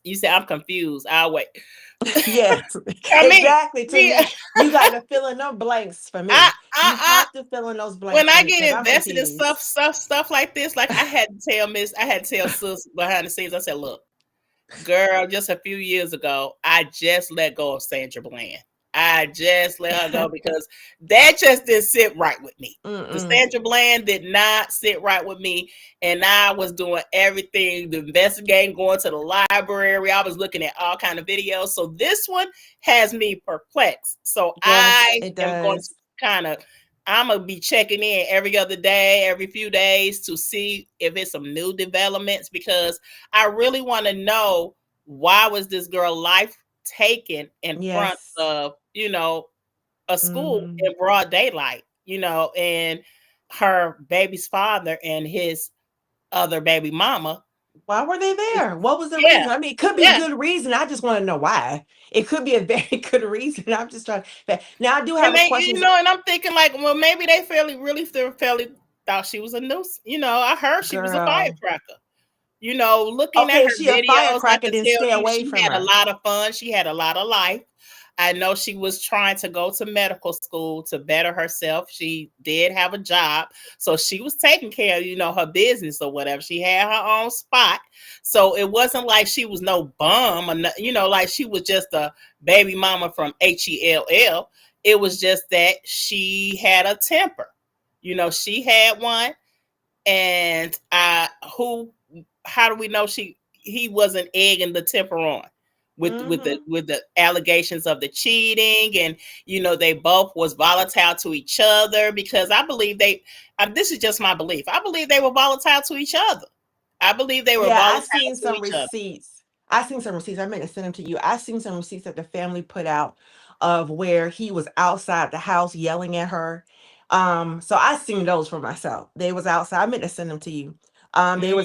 you said I'm confused. I'll wait. Yes, I mean, exactly. To me, me, you got to fill in those blanks for I, me. You I, have to fill in those when blanks for I me because get I'm invested in confused. stuff like this, like I had to tell sis behind the scenes. I said, look, girl, just a few years ago, I just let go of Sandra Bland. I just let her go because that just didn't sit right with me. The Mm-mm. Sandra Bland did not sit right with me. And I was doing everything, the investigating, going to the library. I was looking at all kind of videos. So this one has me perplexed. So Yes, I it am going to does. I'm gonna be checking in every other day, every few days to see if it's some new developments, because I really want to know, why was this girl life taken in front Yes. of, a school Mm-hmm. in broad daylight, and her baby's father and his other baby mama. Why were they there? What was the Yeah, reason? I mean, it could be a yeah. good reason. I just want to know why. It could be a very good reason. I'm just trying. Now, I do And have a they, question. and I'm thinking like, well, maybe they fairly thought she was a nuisance. I heard she was a Girl. firecracker. Looking at Okay, her she a videos, I firecracker, could then tell stay you away she from had a her. lot of fun. She had a lot of life. I know she was trying to go to medical school to better herself. She did have a job, so she was taking care of, her business or whatever. She had her own spot, so it wasn't like she was no bum or like she was just a baby mama from HELL. It was just that she had a temper. She had one, and how do we know he wasn't egging the temper on with the allegations of the cheating, and they both was volatile to each other, because I believe this is just my belief. I believe they were volatile to each other. I believe they were Yeah, I volatile seen to some each other. receipts. I seen some receipts. I meant to send them to you. I seen some receipts that the family put out of where he was outside the house yelling at her. So I seen those for myself. They was outside. I meant to send them to you.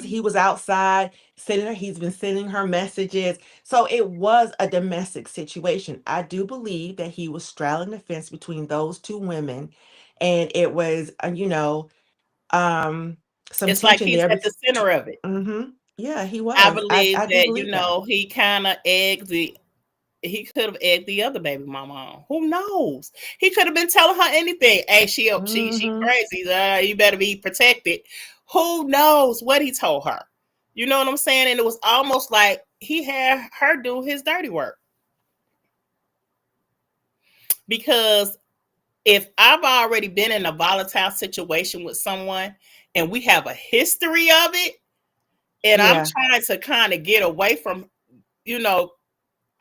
He was outside sending her, he's been sending her messages. So it was a domestic situation. I do believe that he was straddling the fence between those two women, and it was um some It's like tension he's there. at the center of it. Mm-hmm. Yeah, he I was. believe I do that believe that. he kind of he could have egged the other baby mama on. Who knows? He could have been telling her anything. Hey, she Mm-hmm. crazy. You better be protected. Who knows what he told her? You know what I'm saying? And it was almost like he had her do his dirty work. Because if I've already been in a volatile situation with someone and we have a history of it, and I'm Yeah. trying to kind of get away from,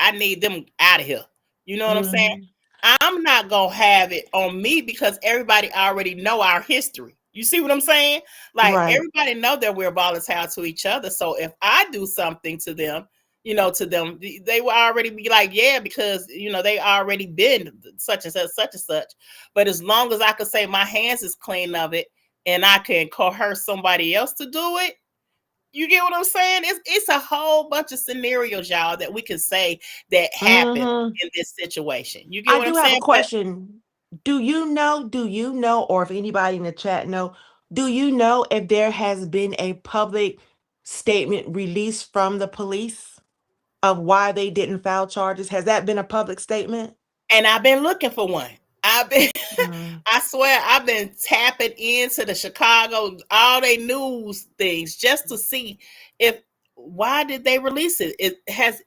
I need them out of here. You know what I'm saying? Mm-hmm. I'm not gonna have it on me because everybody already know our history. You see what I'm saying? Like, Right. everybody know that we're volatile to each other. So if I do something to them, they will already be like, yeah, because they already been such and such, such and such. But as long as I can say my hands is clean of it, and I can coerce somebody else to do it, you get what I'm saying? It's a whole bunch of scenarios, y'all, that we can say that happened Mm-hmm. in this situation. You get I what I'm do have a saying? But question. Do you know, or if anybody in the chat know, do you know if there has been a public statement released from the police of why they didn't file charges? Has that been a public statement? and I've been looking for one. I've been Mm, I swear I've been tapping into the Chicago, all they news things, just to see if why did they release it? It has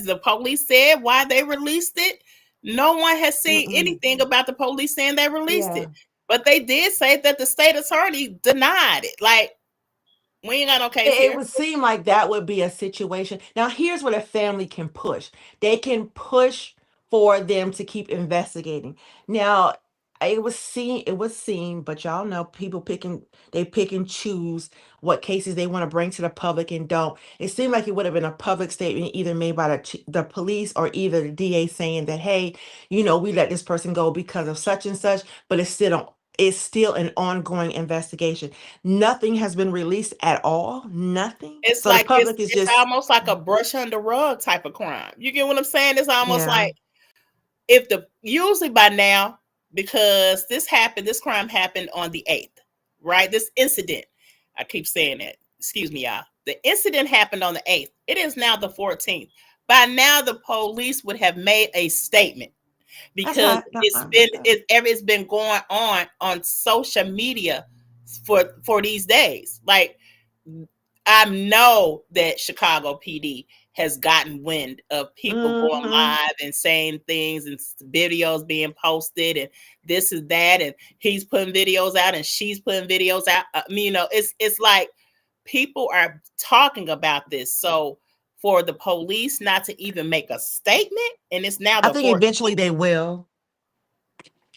the police said why they released it? No one has seen mm-mm. anything about the police saying they released Yeah. it. But they did say that the state attorney denied it. Like, we ain't got no case It here. would seem like that would be a situation. Now, here's what a family can push. They can push for them to keep investigating. Now, it was seen, but y'all know people they pick and choose what cases they want to bring to the public and don't. It seemed like it would have been a public statement either made by the police or either the DA saying that, hey, we let this person go because of such and such, but it's still an ongoing investigation. Nothing has been released at all. Nothing. It's So the like public is it's just, almost like a brush under rug type of crime. You get what I'm saying? It's almost yeah. like if the usually by now, because this crime happened on the 8th, right? This incident, I keep saying that. Excuse me, y'all. The incident happened on the 8th. It is now the 14th. By now, the police would have made a statement, That's because not. No, I understand. it's been going on social media for these days. Like, I know that Chicago PD has gotten wind of people going Mm-hmm. live and saying things, and videos being posted, and this is that, and he's putting videos out and she's putting videos out. It's like people are talking about this. So for the police not to even make a statement, and it's now I the think 14th. eventually they will.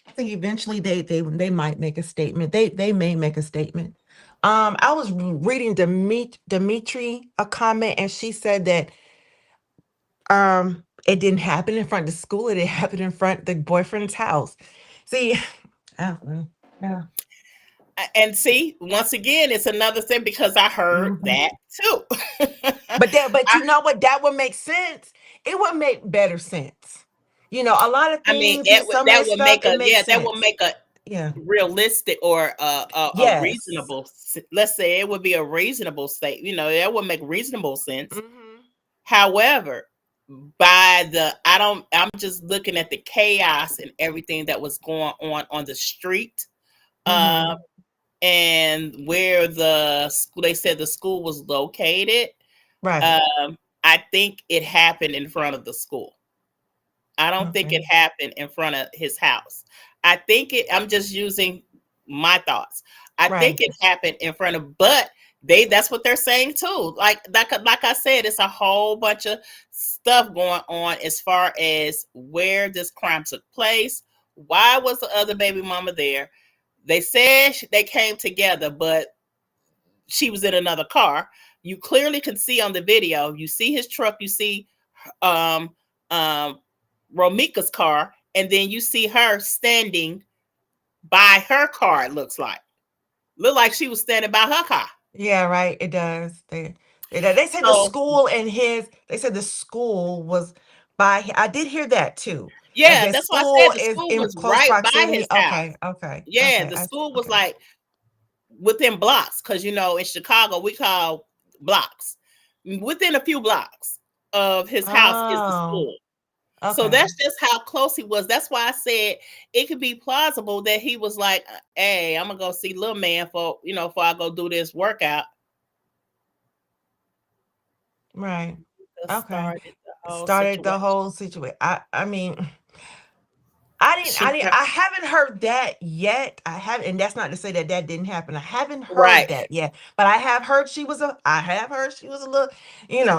I think eventually they might make a statement. They may make a statement. I was reading Dimitri a comment, and she said that it didn't happen in front of the school. It happened in front of the boyfriend's house. See, I don't know. Yeah. And see, once again, it's another thing, because I heard Mhm. that too. But you know what? That would make sense. It would make better sense. A lot of I mean, things, some of that this would stuff, make it a makes that would sense. make a Yeah. realistic, or a Yes. reasonable. Let's say it would be a reasonable state. That would make reasonable sense. Hmm. However, I'm just looking at the chaos and everything that was going on the street. Mm-hmm. And where the school, they said the school was located. Right. I think it happened in front of the school. I don't think Okay. it happened in front of his house. I'm just using my thoughts. I think Right. it happened in front of, but that's what they're saying too. Like I said, it's a whole bunch of stuff going on as far as where this crime took place. Why was the other baby mama there? They said they came together, but she was in another car. You clearly can see on the video. You see his truck. You see um, um, Romika's car, and then you see her standing by her car. It look like she was standing by her car. Yeah, right. It does. They said the So school and his. They said the school was by. I did hear that too. That yeah, his that's why I said school the is school in was close right by proximity. his house. Okay. Okay. Yeah, Okay. the school was Okay. like within blocks, because in Chicago we call blocks. Within a few blocks of his house is the Oh. school. So Okay. that's just how close he was. That's why I said it could be plausible that he was like, "Hey, I'm gonna go see little man before I go do this workout." Right. Just Okay. started the whole Started the situation. whole situation. I mean, She I haven't heard that yet. I haven't, and that's not to say that that didn't happen. I haven't heard right. that yet, but I have heard she was a little,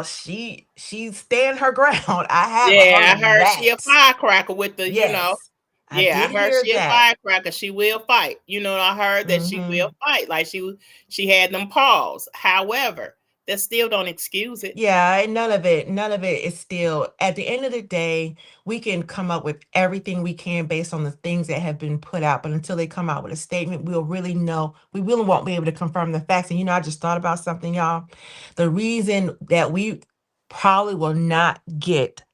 she stand her ground. I have Yeah, I heard heard she a that. firecracker with Yes, I Yeah, did I heard hear she a that. firecracker. She will fight. I heard that she Mm-hmm. will fight. Like she had them paws. However, that still don't excuse it. Yeah, and none of it is still, at the end of the day, we can come up with everything we can based on the things that have been put out. But until they come out with a statement, we'll really know, we really won't be able to confirm the facts. And I just thought about something, y'all. The reason that we probably will not get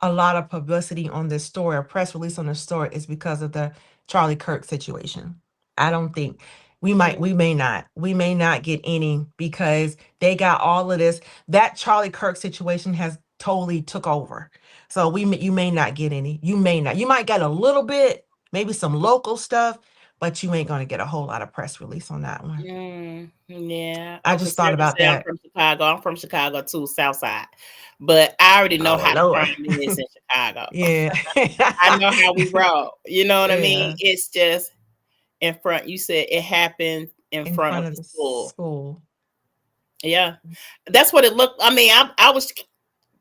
a lot of publicity on this story, a press release on the story, is because of the Charlie Kirk situation. I don't think we may not get any, because they got all of this. That Charlie Kirk situation has totally took over. So you may not get any. You may not. You might get a little bit, maybe some local stuff, but you ain't gonna get a whole lot of press release on that one. Yeah, I I'm just just thought never about say I'm that. from Chicago. I'm from Chicago too, South Side. But I already know Oh how the Lord. crime is in Chicago. Yeah. I know how we roll. You know what I mean? Yeah. It's just in front. You said it happened in In front front of of the the school. school. Yeah, that's what it looked. I mean, I was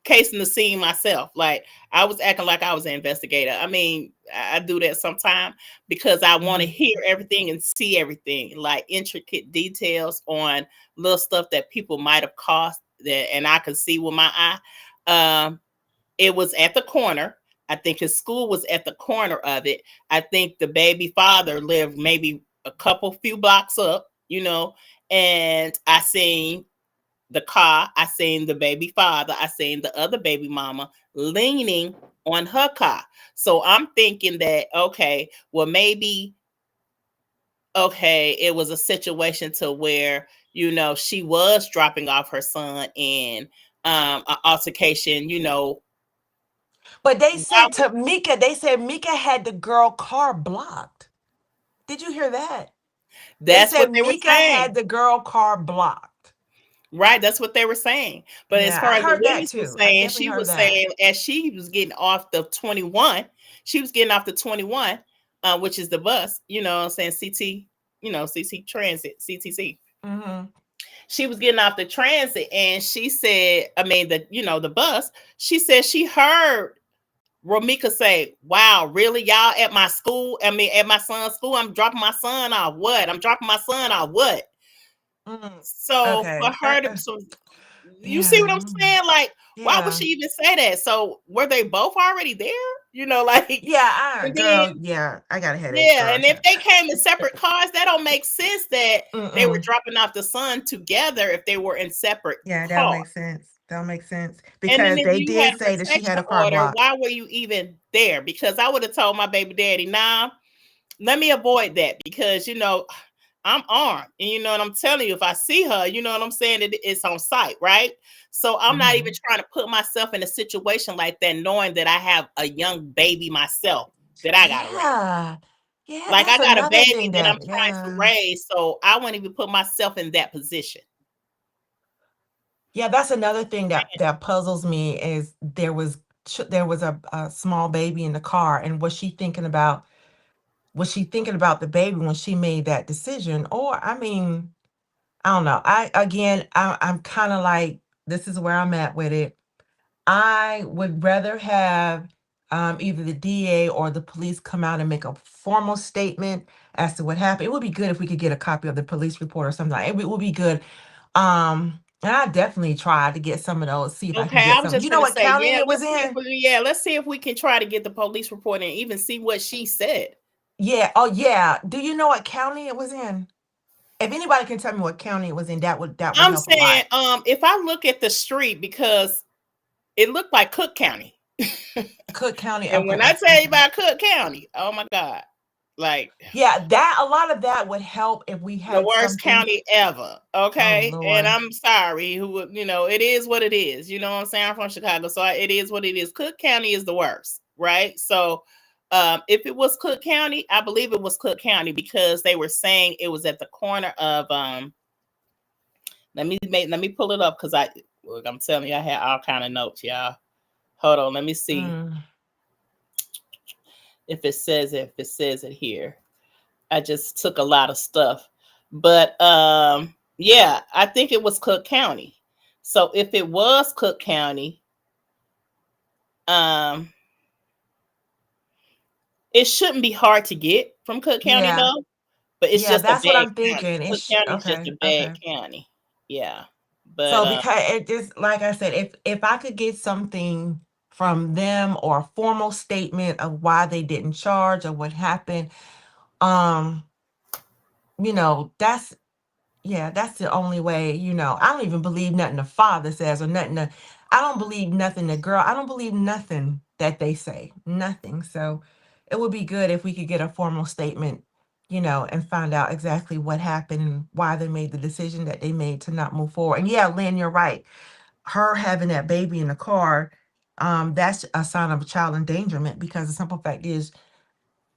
casing the scene myself. Like I was acting like I was an investigator. I mean, I do that sometimes because I want to Mhm. hear everything and see everything, like intricate details on little stuff that people might have caused that, and I could see with my eye. It was at the corner. I think his school was at the corner of it. I think the baby father lived maybe a few blocks up, and I seen the car, I seen the baby father, I seen the other baby mama leaning on her car. So I'm thinking that, okay, well, maybe, okay, it was a situation to where, she was dropping off her son in an altercation, But they said while to Mika, they said Mika had the girl car blocked. Did you hear that? They that's said what they were Mika saying. had the girl car blocked. Right, that's what they were saying. But as Yeah, far I as the heard that witness was too. I saying, definitely she heard was that. saying as she was getting off the 21, she was getting off the 21, which is the bus, what I'm saying, CT, CT Transit, CTC. Hmm. She was getting off the transit and she said, I mean, the bus, she said she heard Romika say, "Wow, really? Y'all at my school? I mean, at my son's school? I'm dropping my son off. What? I'm dropping my son off. What?" Mm. So for Okay. her to, so you see Yeah. what I'm saying? Like, why would Yeah. she even say that? So were they both already there? Like, Yeah. and then Girl. Yeah. I got a headache, yeah, girl. and if they came in separate cars, that don't make sense that they were Mm-mm. dropping off the son together if they were in separate Yeah, that'll cars. make sense. That'll make sense And then because if they you had did a say that she protection had a car order, blocked. why were you even there? Because I would have told my baby daddy, nah, let me avoid that because I'm armed. And you know what I'm telling you, if I see her, you know what I'm saying, it's on site, right? So I'm not even trying to put myself in a situation like that, knowing that I have a young baby myself that I gotta raise. Yeah. Yeah, Like I that's got a another baby thing that I'm that, trying to yeah. raise, so I wouldn't even put myself in that position. Yeah, that's another thing that puzzles me is there was a small baby in the car, and was she thinking about the baby when she made that decision? Or I mean, I don't know. I'm kind of like, this is where I'm at with it. I would rather have either the DA or the police come out and make a formal statement as to what happened. It would be good if we could get a copy of the police report or something. It would be good. And I definitely tried to get some of those, see if I can Okay, get I was some. just You know gonna what say, county yeah, it was in? let's see if we can try to get the police report and even see what she said. Yeah. Oh, yeah. Do you know what county it was in? If anybody can tell me what county it was in, that would I'm help a lot. saying, if I look at the street, because it looked like Cook County. Cook County. And Okay. when I tell you about Cook County, oh my God, like Yeah, a lot of that would help if we the had worst something. county ever. Oh Okay. And Lord. I'm sorry, it is what it is. You know what I'm saying? I'm from Chicago. So it is what it is. Cook County is the worst, right? So if it was Cook County, I believe it was Cook County, because they were saying it was at the corner of let me pull it up, because I'm telling you, I had all kind of notes, y'all. Hold on, let me see if it says it here. I just took a lot of stuff. But yeah, I think it was Cook County. So if it was Cook County, it shouldn't be hard to get from Cook County Yeah. though. But it's Yeah, just a that's what bad I'm county. thinking. Cook County is just Okay. a bad Okay. county. Yeah. But So because it just, like I said, if I could get something from them or a formal statement of why they didn't charge or what happened, um, that's, yeah, that's the only way. I don't even believe nothing the father says or nothing. I don't believe nothing the girl. I don't believe nothing that they say. Nothing. So it would be good if we could get a formal statement, and find out exactly what happened and why they made the decision that they made to not move forward. And yeah, Lynn, you're right. Her having that baby in the car, that's a sign of a child endangerment, because the simple fact is,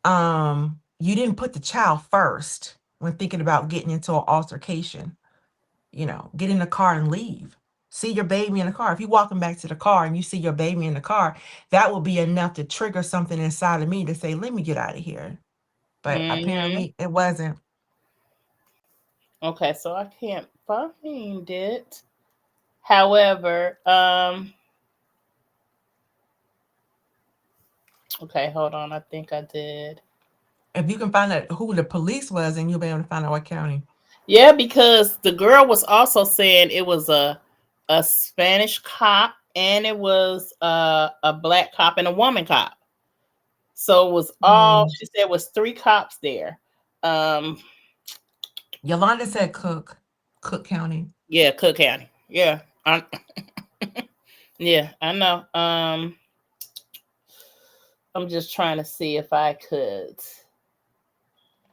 you didn't put the child first when thinking about getting into an altercation. Get in the car and leave. See your baby in the car. If you're walking back to the car and you see your baby in the car, that will be enough to trigger something inside of me to say, let me get out of here. But apparently it wasn't. okay, so I can't find it. However, okay, hold on. I think I did. If you can find out who the police was, and you'll be able to find out what county. Yeah, because the girl was also saying it was a Spanish cop, and it was a black cop and a woman cop. So it was she said was 3 cops there. Yolanda said Cook County. Yeah, Cook County. Yeah. Yeah, I know. I'm just trying to see if I could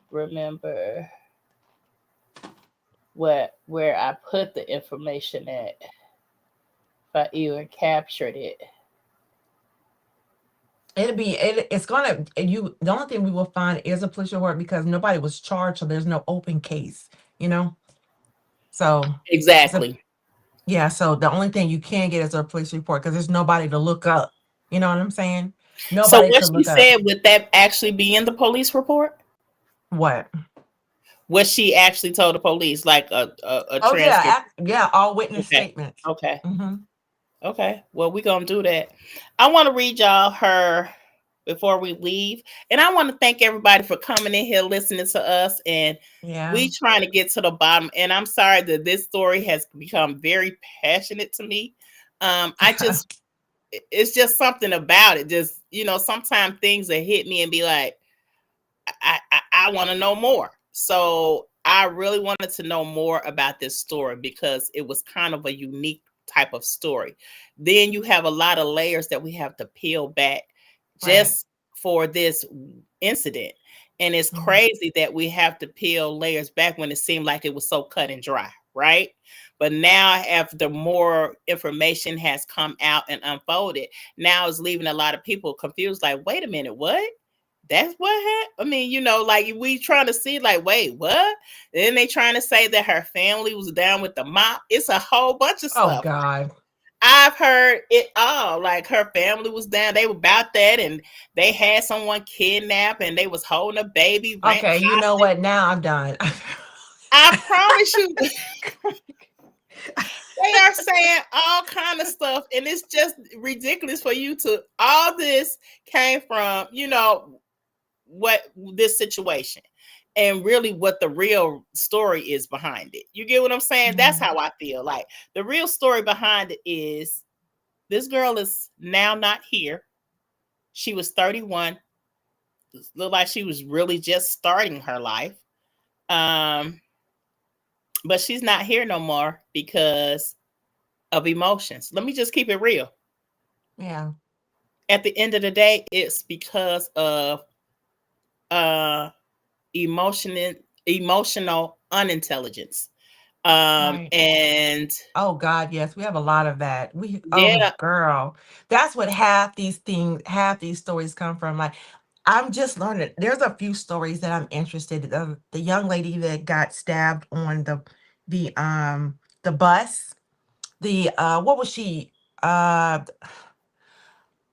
remember where I put the information at. If I even captured it. It's gonna, the only thing we will find is a police report, because nobody was charged, so there's no open case, so Exactly. yeah, so the only thing you can get is a police report, because there's nobody to look up. You know what I'm saying? So Nobody what to she look up. said, would that actually be in the police report? What? What she actually told the police, like a Oh transcript? yeah, all witness Okay. statements. Okay. Mm-hmm. Okay. Well, we're gonna do that. I want to read y'all her before we leave, and I want to thank everybody for coming in here listening to us, and we trying to get to the bottom. And I'm sorry that this story has become very passionate to me. It's just something about it. Just sometimes things that hit me and be like, I want to know more. So I really wanted to know more about this story, because it was kind of a unique type of story. Then you have a lot of layers that we have to peel back just for this incident. And it's crazy that we have to peel layers back when it seemed like it was so cut and dry, right? But now, after more information has come out and unfolded, now it's leaving a lot of people confused. Like, wait a minute, what? That's what happened? I mean, like we trying to see, like, wait, what? And then they trying to say that her family was down with the mob. It's a whole bunch of stuff. Oh God. I've heard it all. Like her family was down. They were about that, and they had someone kidnapped, and they was holding a baby. Okay, you know what? Now I'm done. I promise you, they are saying all kind of stuff, and it's just ridiculous for you to. All this came from what this situation, and really what the real story is behind it. You get what I'm saying? That's how I feel. Like the real story behind it is this girl is now not here. She was 31. Looked like she was really just starting her life. But she's not here no more because of emotions. Let me just keep it real. Yeah. At the end of the day, it's because of emotional unintelligence. Right. And oh God, yes, we have a lot of that. yeah, Girl, that's what half these stories come from. Like, I'm just learning. There's a few stories that I'm interested in. The young lady that got stabbed on the bus. What was she?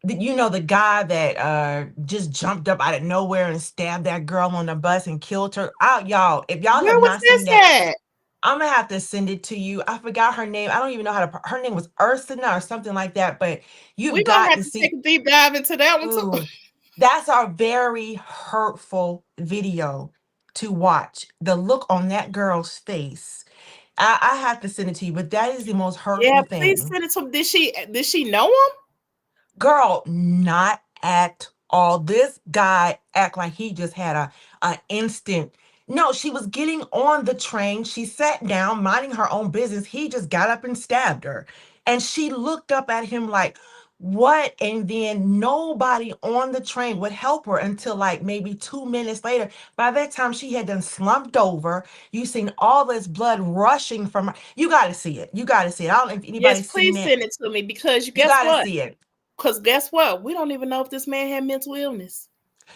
The guy that just jumped up out of nowhere and stabbed that girl on the bus and killed her. Y'all, if y'all where have was not seen this that, at? I'm gonna have to send it to you. I forgot her name. I don't even know how to. Her name was Ursula or something like that. But We're you've gonna got have to to take see. a deep dive into that one too. Ooh, that's a very hurtful video to watch. The look on that girl's face. I have to send it to you, but that is the most Yeah, hurtful please thing. send it to me. Did she know him? Girl, not at all. This guy act like he just had a instant. No, she was getting on the train. She sat down, minding her own business. He just got up and stabbed her. And she looked up at him like, what? And then nobody on the train would help her until like maybe 2 minutes later. By that time, she had done slumped over. You seen all this blood rushing from her. You got to see it. You got to see it. I don't know if Yes, anybody's seen please it. send it to me because You guess got to what? see it. Because guess what? We don't even know if this man had mental illness.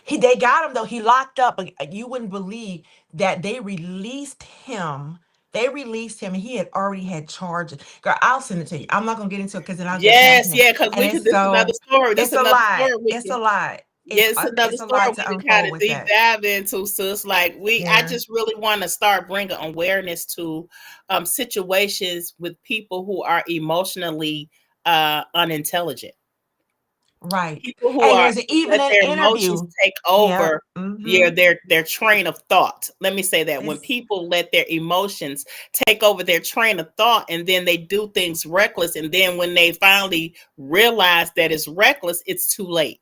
They got him though. He locked up. You wouldn't believe that they released him. They released him, and he had already had charges. Girl, I'll send it to you. I'm not gonna get into it because then I'll get Yes, passionate. yeah, because And we could. This is another story. This it's is a another lot. story we It's can. a lot. Yeah, it's another It's a story lot we to can kind unfold of with deep that. dive into, sis. Like I Yeah. just really want to start bringing awareness to situations with people who are emotionally unintelligent. Right. People who And are there's even let an their emotions interview. take Yeah. over their train of thought. Let me say that when It's people let their emotions take over their train of thought, and then they do things reckless, and then when they finally realize that it's reckless, it's too late.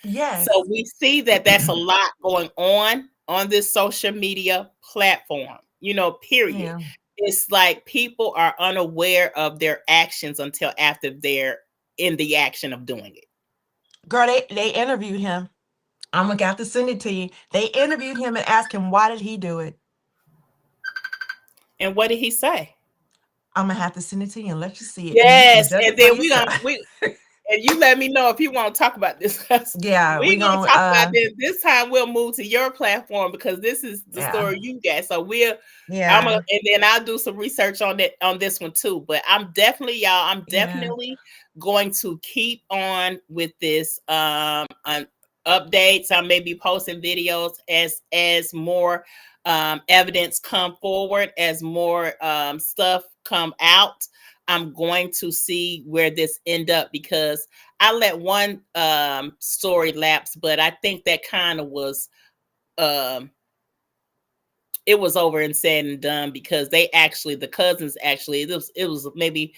So yes. we see that that's a lot going on this social media platform. Period. Yeah. It's like people are unaware of their actions until after they're in the action of doing it. Girl, they interviewed him. I'm gonna have to send it to you. They interviewed him and asked him why did he do it. And what did he say? I'm gonna have to send it to you and let you see it, and you can Yes, judge and it for then yourself. and you let me know if you want to talk about this. Yeah, We're we gonna gonna talk about this. This time we'll move to your platform because this is the yeah, story you got. So yeah, and then I'll do some research on this one too. But I'm yeah, definitely going to keep on with this on updates. I may be posting videos as more evidence come forward, as more stuff come out. I'm going to see where this end up because I let one story lapse, but I think that kind of was it was over and said and done because the cousins actually it was maybe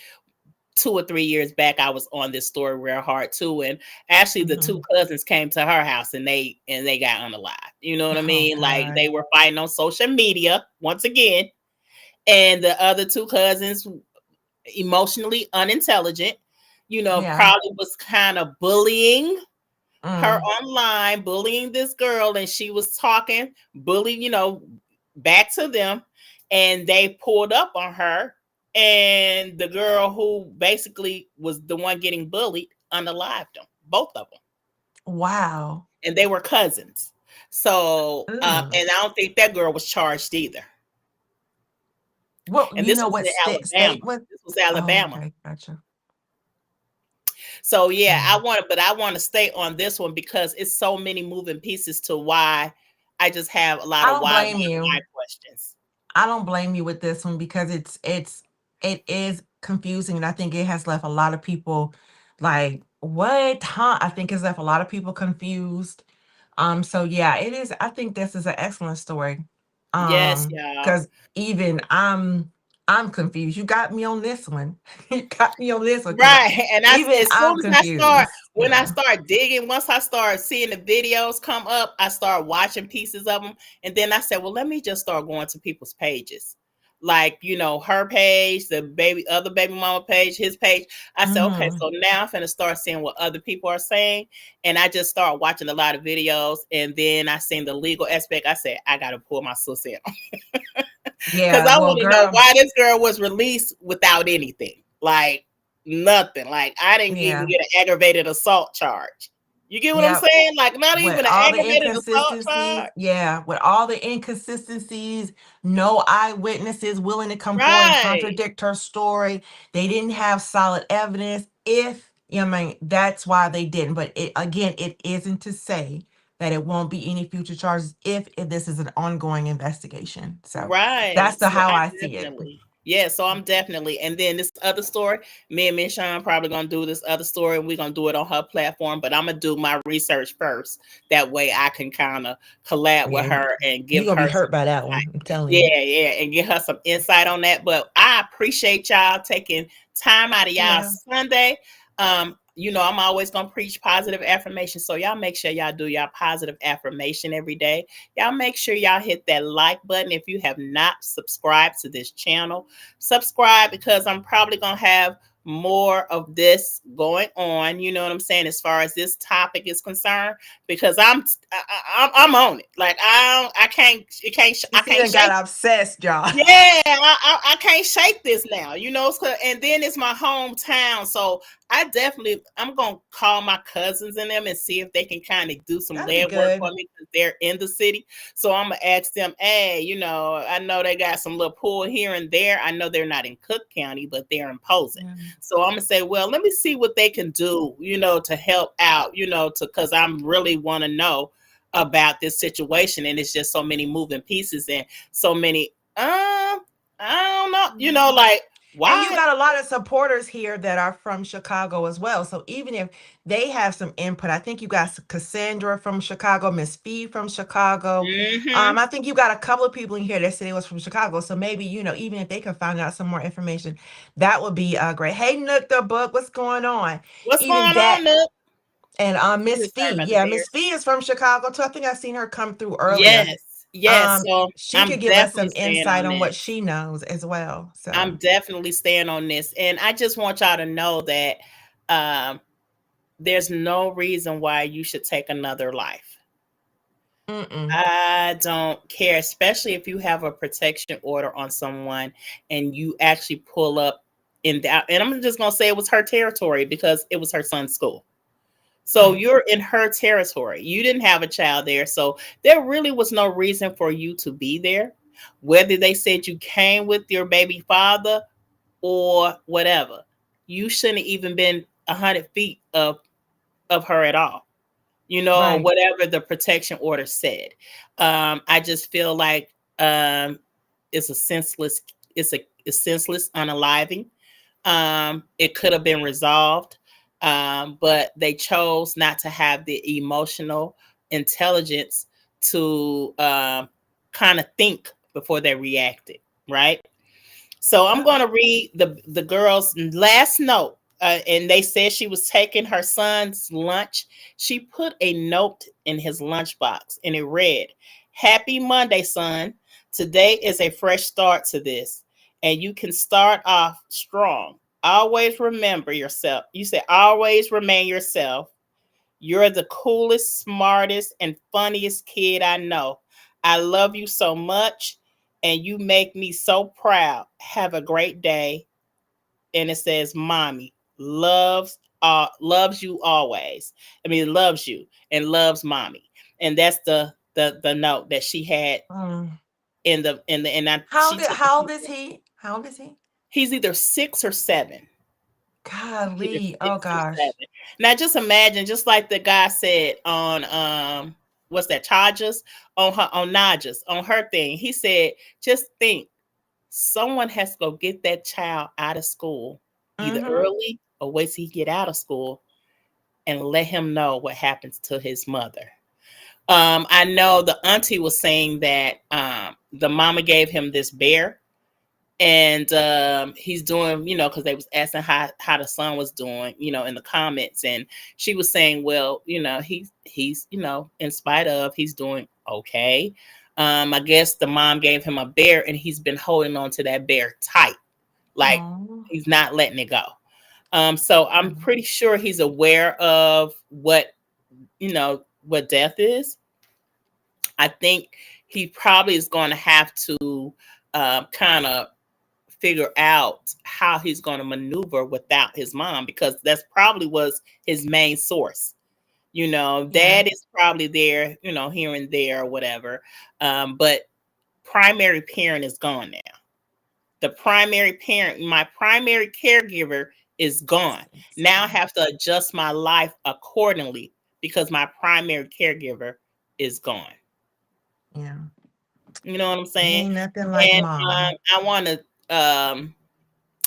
2 or 3 years back. I was on this story real hard too, and actually the two mhm. cousins came to her house and they got unalive. You know what I Oh mean? Like God, they were fighting on social media once again, and the other two cousins emotionally unintelligent, yeah, probably was kind of bullying her online bullying this girl, and she was talking bullying, back to them, and they pulled up on her, and the girl who basically was the one getting bullied unalived them, both of them. Wow. And they were cousins. So, and I don't think that girl was charged either. Well, And you this know was what in Alabama. state was? This was Alabama. Oh, okay, gotcha. So yeah, I want to stay on this one because it's so many moving pieces to why I just have a lot I of don't why blame you. questions. I don't blame you with this one because it is confusing, and I think it has left a lot of people like, what? Huh? I think it's left a lot of people confused. So yeah, it is. I think this is an excellent story. Yes, y'all. Because even I'm confused. You got me on this one. You got me on this one because Right. And even as I'm soon as confused. when I Yeah. start digging, once I start seeing the videos come up, I start watching pieces of them. And then I said, well, let me just start going to people's pages. Like, her page, the other baby mama page, his page. I said, okay, so now I'm going to start seeing what other people are saying. And I just start watching a lot of videos. And then I seen the legal aspect. I said, I got to pull my sis in. Because Yeah. I Well, want to know girl. why this girl was released without anything. Like nothing. Like I didn't even Yeah. get an aggravated assault charge. You get what I'm Yep. saying? Like not With even an all the aggravated assault inconsistencies, charge. yeah, with all the inconsistencies, no eyewitnesses willing to come forward and Right. contradict her story. They didn't have solid evidence. I mean, that's why they didn't. But it isn't to say that it won't be any future charges if this is an ongoing investigation. So Right. that's the So how I I see it. definitely, yeah. So I'm definitely, and then this other story, me and Miss Sean probably gonna do this other story, and we're gonna do it on her platform. But I'm gonna do my research first. That way, I can kind of collab with Yeah, her and you're give gonna be her some hurt by that insight. one. I'm telling you. Yeah, yeah, and get her some insight on that. But I appreciate y'all taking time out of y'all Yeah. Sunday. I'm always gonna preach positive affirmation. So y'all make sure y'all do y'all positive affirmation every day. Y'all make sure y'all hit that like button if you have not subscribed to this channel. Subscribe because I'm probably gonna have more of this going on. You know what I'm saying? As far as this topic is concerned, because I'm on it. Like I can't You see, done got obsessed, y'all. yeah, I can't shake this now, and then it's my hometown, so I'm gonna call my cousins and them and see if they can kind of do some That'd be lead work good. for me because they're in the city. So I'm gonna ask them, hey, I know they got some little pool here and there. I know they're not in Cook County, but they're imposing. Yeah. So I'm gonna say, well, let me see what they can do, to help out, because I'm really want to know about this situation, and it's just so many moving pieces and so many I don't know, like why. And you got a lot of supporters here that are from Chicago as well. So even if they have some input, I think you got Cassandra from Chicago, Miss Fee from Chicago. Mm-hmm. I think you got a couple of people in here that said it was from Chicago. So maybe, even if they can find out some more information, that would be great. Hey, Nook the book, what's going on? What's Even going that. on, Nook? And You Miss just heard Fee, about the yeah, Miss Bears. Fee is from Chicago too. I think I've seen her come through earlier. Yes. So She I'm could give us definitely some staying insight on on what this. she knows as well. I'm So definitely staying on this, and I just want y'all to know that there's no reason why you should take another life. I don't care, especially if you have a protection order on someone and you actually pull up in that. And I'm just gonna say it was her territory because it was her son's school. So Right. you're in her territory. You didn't have a child there. So there really was no reason for you to be there. Whether they said you came with your baby father or whatever, you shouldn't have even been 100 feet of her at all. Right. Whatever the protection order said. I just feel like it's a senseless, it's senseless unaliving. It could have been resolved, but they chose not to have the emotional intelligence to kind of think before they reacted, right? So I'm Yep. going to read the girl's last note. And they said she was taking her son's lunch. She put a note in his lunchbox and it read, "Happy Monday, son. Today is a fresh start to this, and you can start off strong. Always remember yourself." You say, always remain yourself. You're the coolest, smartest, and funniest kid I know. I love you so much, and you make me so proud. Have a great day. And it says, "Mommy loves you always." I mean, loves you and loves mommy. And that's the note that she had in the and I How she old, took how a old is picture. he? How old is he? He's either 6 or 7. Either Golly. Oh 6 or 7. gosh. Now just imagine, just like the guy said on what's that, Charges on her on Najas on her thing. He said, just think, someone has to go get that child out of school, either early or wait till he get out of school, and let him know what happens to his mother. I know the auntie was saying that the mama gave him this bear, and he's doing, because they was asking how the son was doing, in the comments, and she was saying, well, he's in spite of, he's doing okay. I guess the mom gave him a bear, and he's been holding on to that bear tight, like Oh. he's not letting it go. So I'm pretty sure he's aware of what death is. I think he probably is going to have to kind of figure out how he's going to maneuver without his mom, because that's probably was his main source. Dad is probably there, here and there or whatever. But primary parent is gone now. The primary parent, my primary caregiver, is gone. Now I have to adjust my life accordingly because my primary caregiver is gone. Yeah. You know what I'm saying? Ain't nothing like And mom. I want to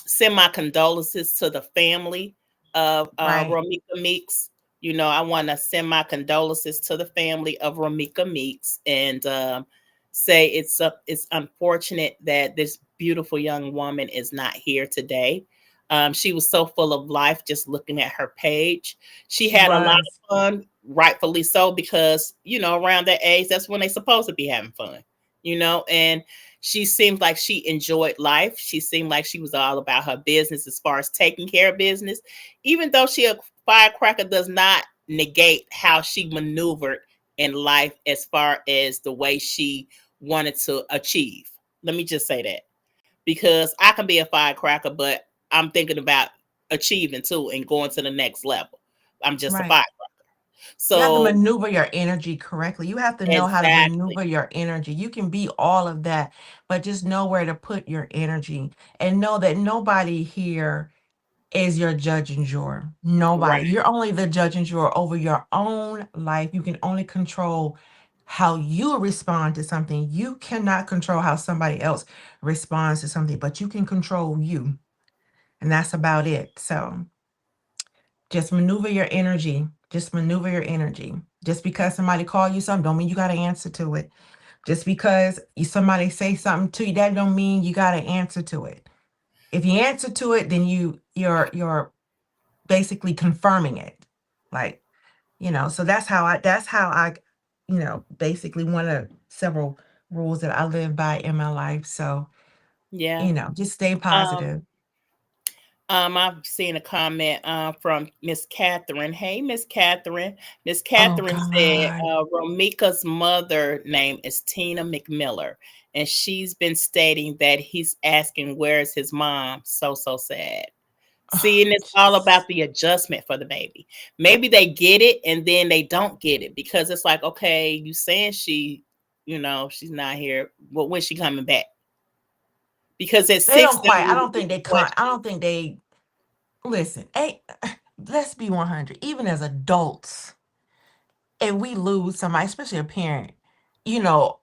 send my condolences to the family of Right. Romika Meeks. I want to send my condolences to the family of Romika Meeks, and say it's unfortunate that this beautiful young woman is not here today. She was so full of life just looking at her page. She She had a lot was. of fun, rightfully so, because around that age, that's when they're supposed to be having fun. And she seemed like she enjoyed life. She seemed like she was all about her business as far as taking care of business. Even though she a firecracker, does not negate how she maneuvered in life as far as the way she wanted to achieve. Let me just say that. Because I can be a firecracker, but I'm thinking about achieving too and going to the next level. I'm just a Right. firecracker. You have to So maneuver your energy correctly. You have to know how to exactly. maneuver your energy. You can be all of that, but just know where to put your energy and know that nobody here is your judge and juror. Nobody. Right. You're only the judge and juror over your own life. You can only control how you respond to something. You cannot control how somebody else responds to something, but you can control you. And that's about it. So just maneuver your energy. Just maneuver your energy. Just because somebody call you something don't mean you got to answer to it. Just because somebody say something to you, that don't mean you got to answer to it. If you answer to it, then you're basically confirming it. Like, so that's how I basically one of several rules that I live by in my life. So, Yeah. just stay Um, positive. I've seen a comment from Miss Catherine. Hey, Miss Catherine. Miss Oh Catherine said God. Romika's mother name is Tina McMiller, and she's been stating that he's asking where's his mom. So sad. Oh, See, and it's all Jesus. about the adjustment for the baby. Maybe they get it and then they don't get it, because it's like, okay, you saying she's not here. Well, when's she coming back? Because at They 6, don't that quite. I was a don't think they different con. I question. don't think they listen. Hey, let's be 100. Even as adults, if we lose somebody, especially a parent, you know,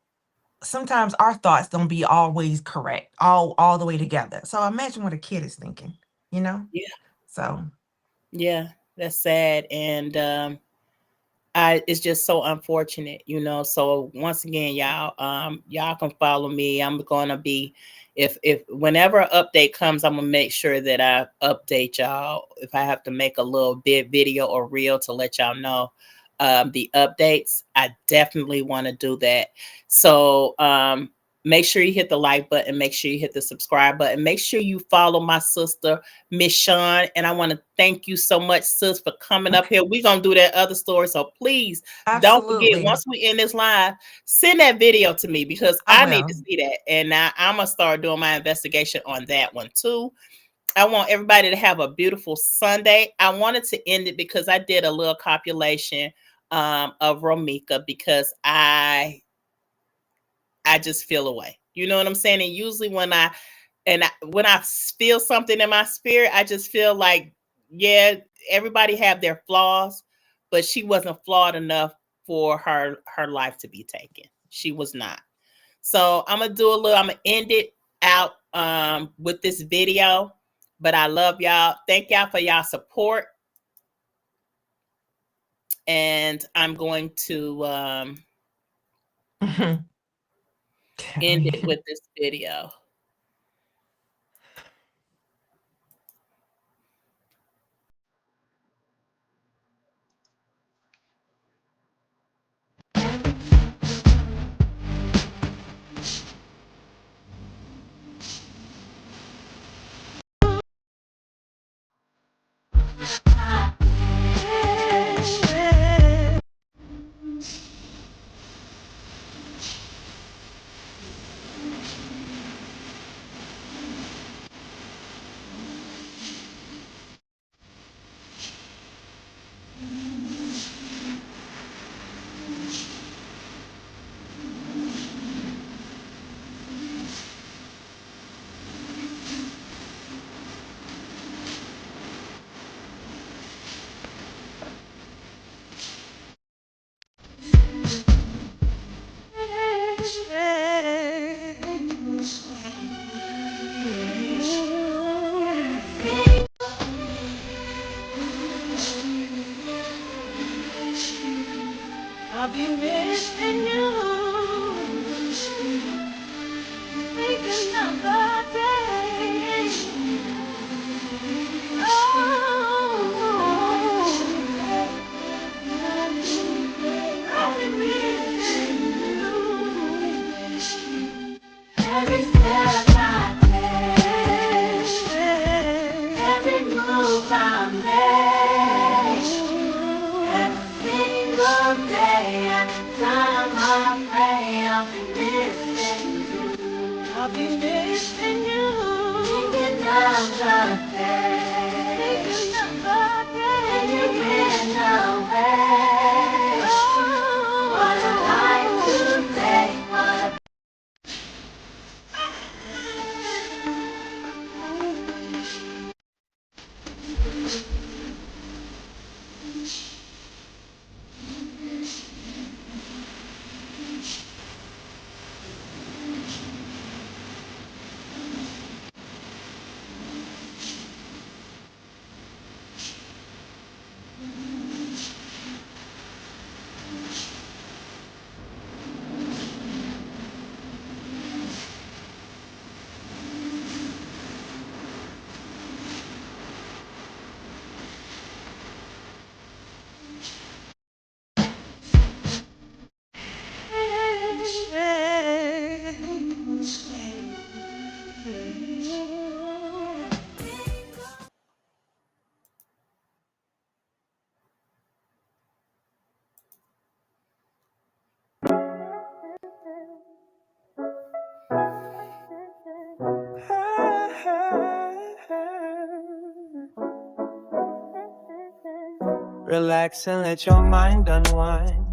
sometimes our thoughts don't be always correct, all the way together. So imagine what a kid is thinking, you know? Yeah, So yeah, that's sad, and it's just so unfortunate. So once again, y'all can follow me. I'm gonna be, if whenever an update comes, I'm gonna make sure that I update y'all. If I have to make a little bit video or reel to let y'all know the updates, I definitely want to do that. So Make sure you hit the like button. Make sure you hit the subscribe button. Make sure you follow my sister, Miss Sean. And I want to thank you so much, sis, for coming up here. We're going to do that other story. So please don't forget, once we end this live, send that video to me because I need to see that. And I'm going to start doing my investigation on that one too. I want everybody to have a beautiful Sunday. I wanted to end it because I did a little copulation of Romika because I just feel away. You know what I'm saying? And usually when I feel something in my spirit, I just feel like, yeah, everybody have their flaws, but she wasn't flawed enough for her life to be taken. She was not. So I'm going to end it out with this video, but I love y'all. Thank y'all for y'all support. And I'm going to end it with this video. I'll be missing you. Thinking about day. I'll be missing you. Every step I take, every move I make, every single day and time I pray, I'll be missing you. I'll be missing you. Thinking of the day, and you've been away. What a life to take, what a Relax and let your mind unwind.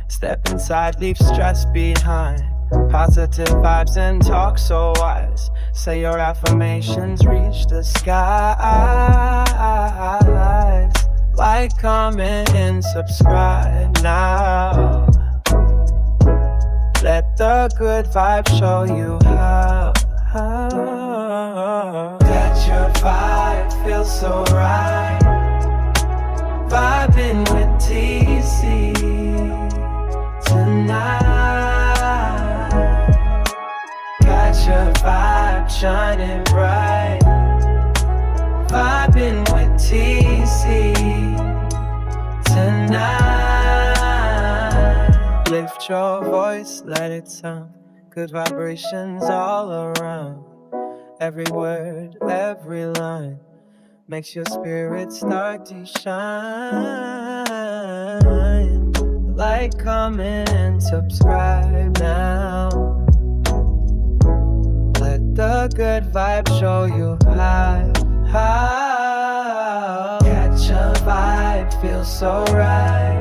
Step inside, leave stress behind. Positive vibes and talk so wise. Say your affirmations, reach the skies. Like, comment, and subscribe now. Let the good vibe show you how. That your vibe feels so right. Vibing with TC tonight. Got your vibe shining bright. Vibing with TC tonight. Lift your voice, let it sound. good vibrations all around. Every word, every line makes your spirit start to shine. Like, comment, and subscribe now. Let the good vibe show you how. Catch a vibe, feel so right.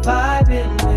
Vibing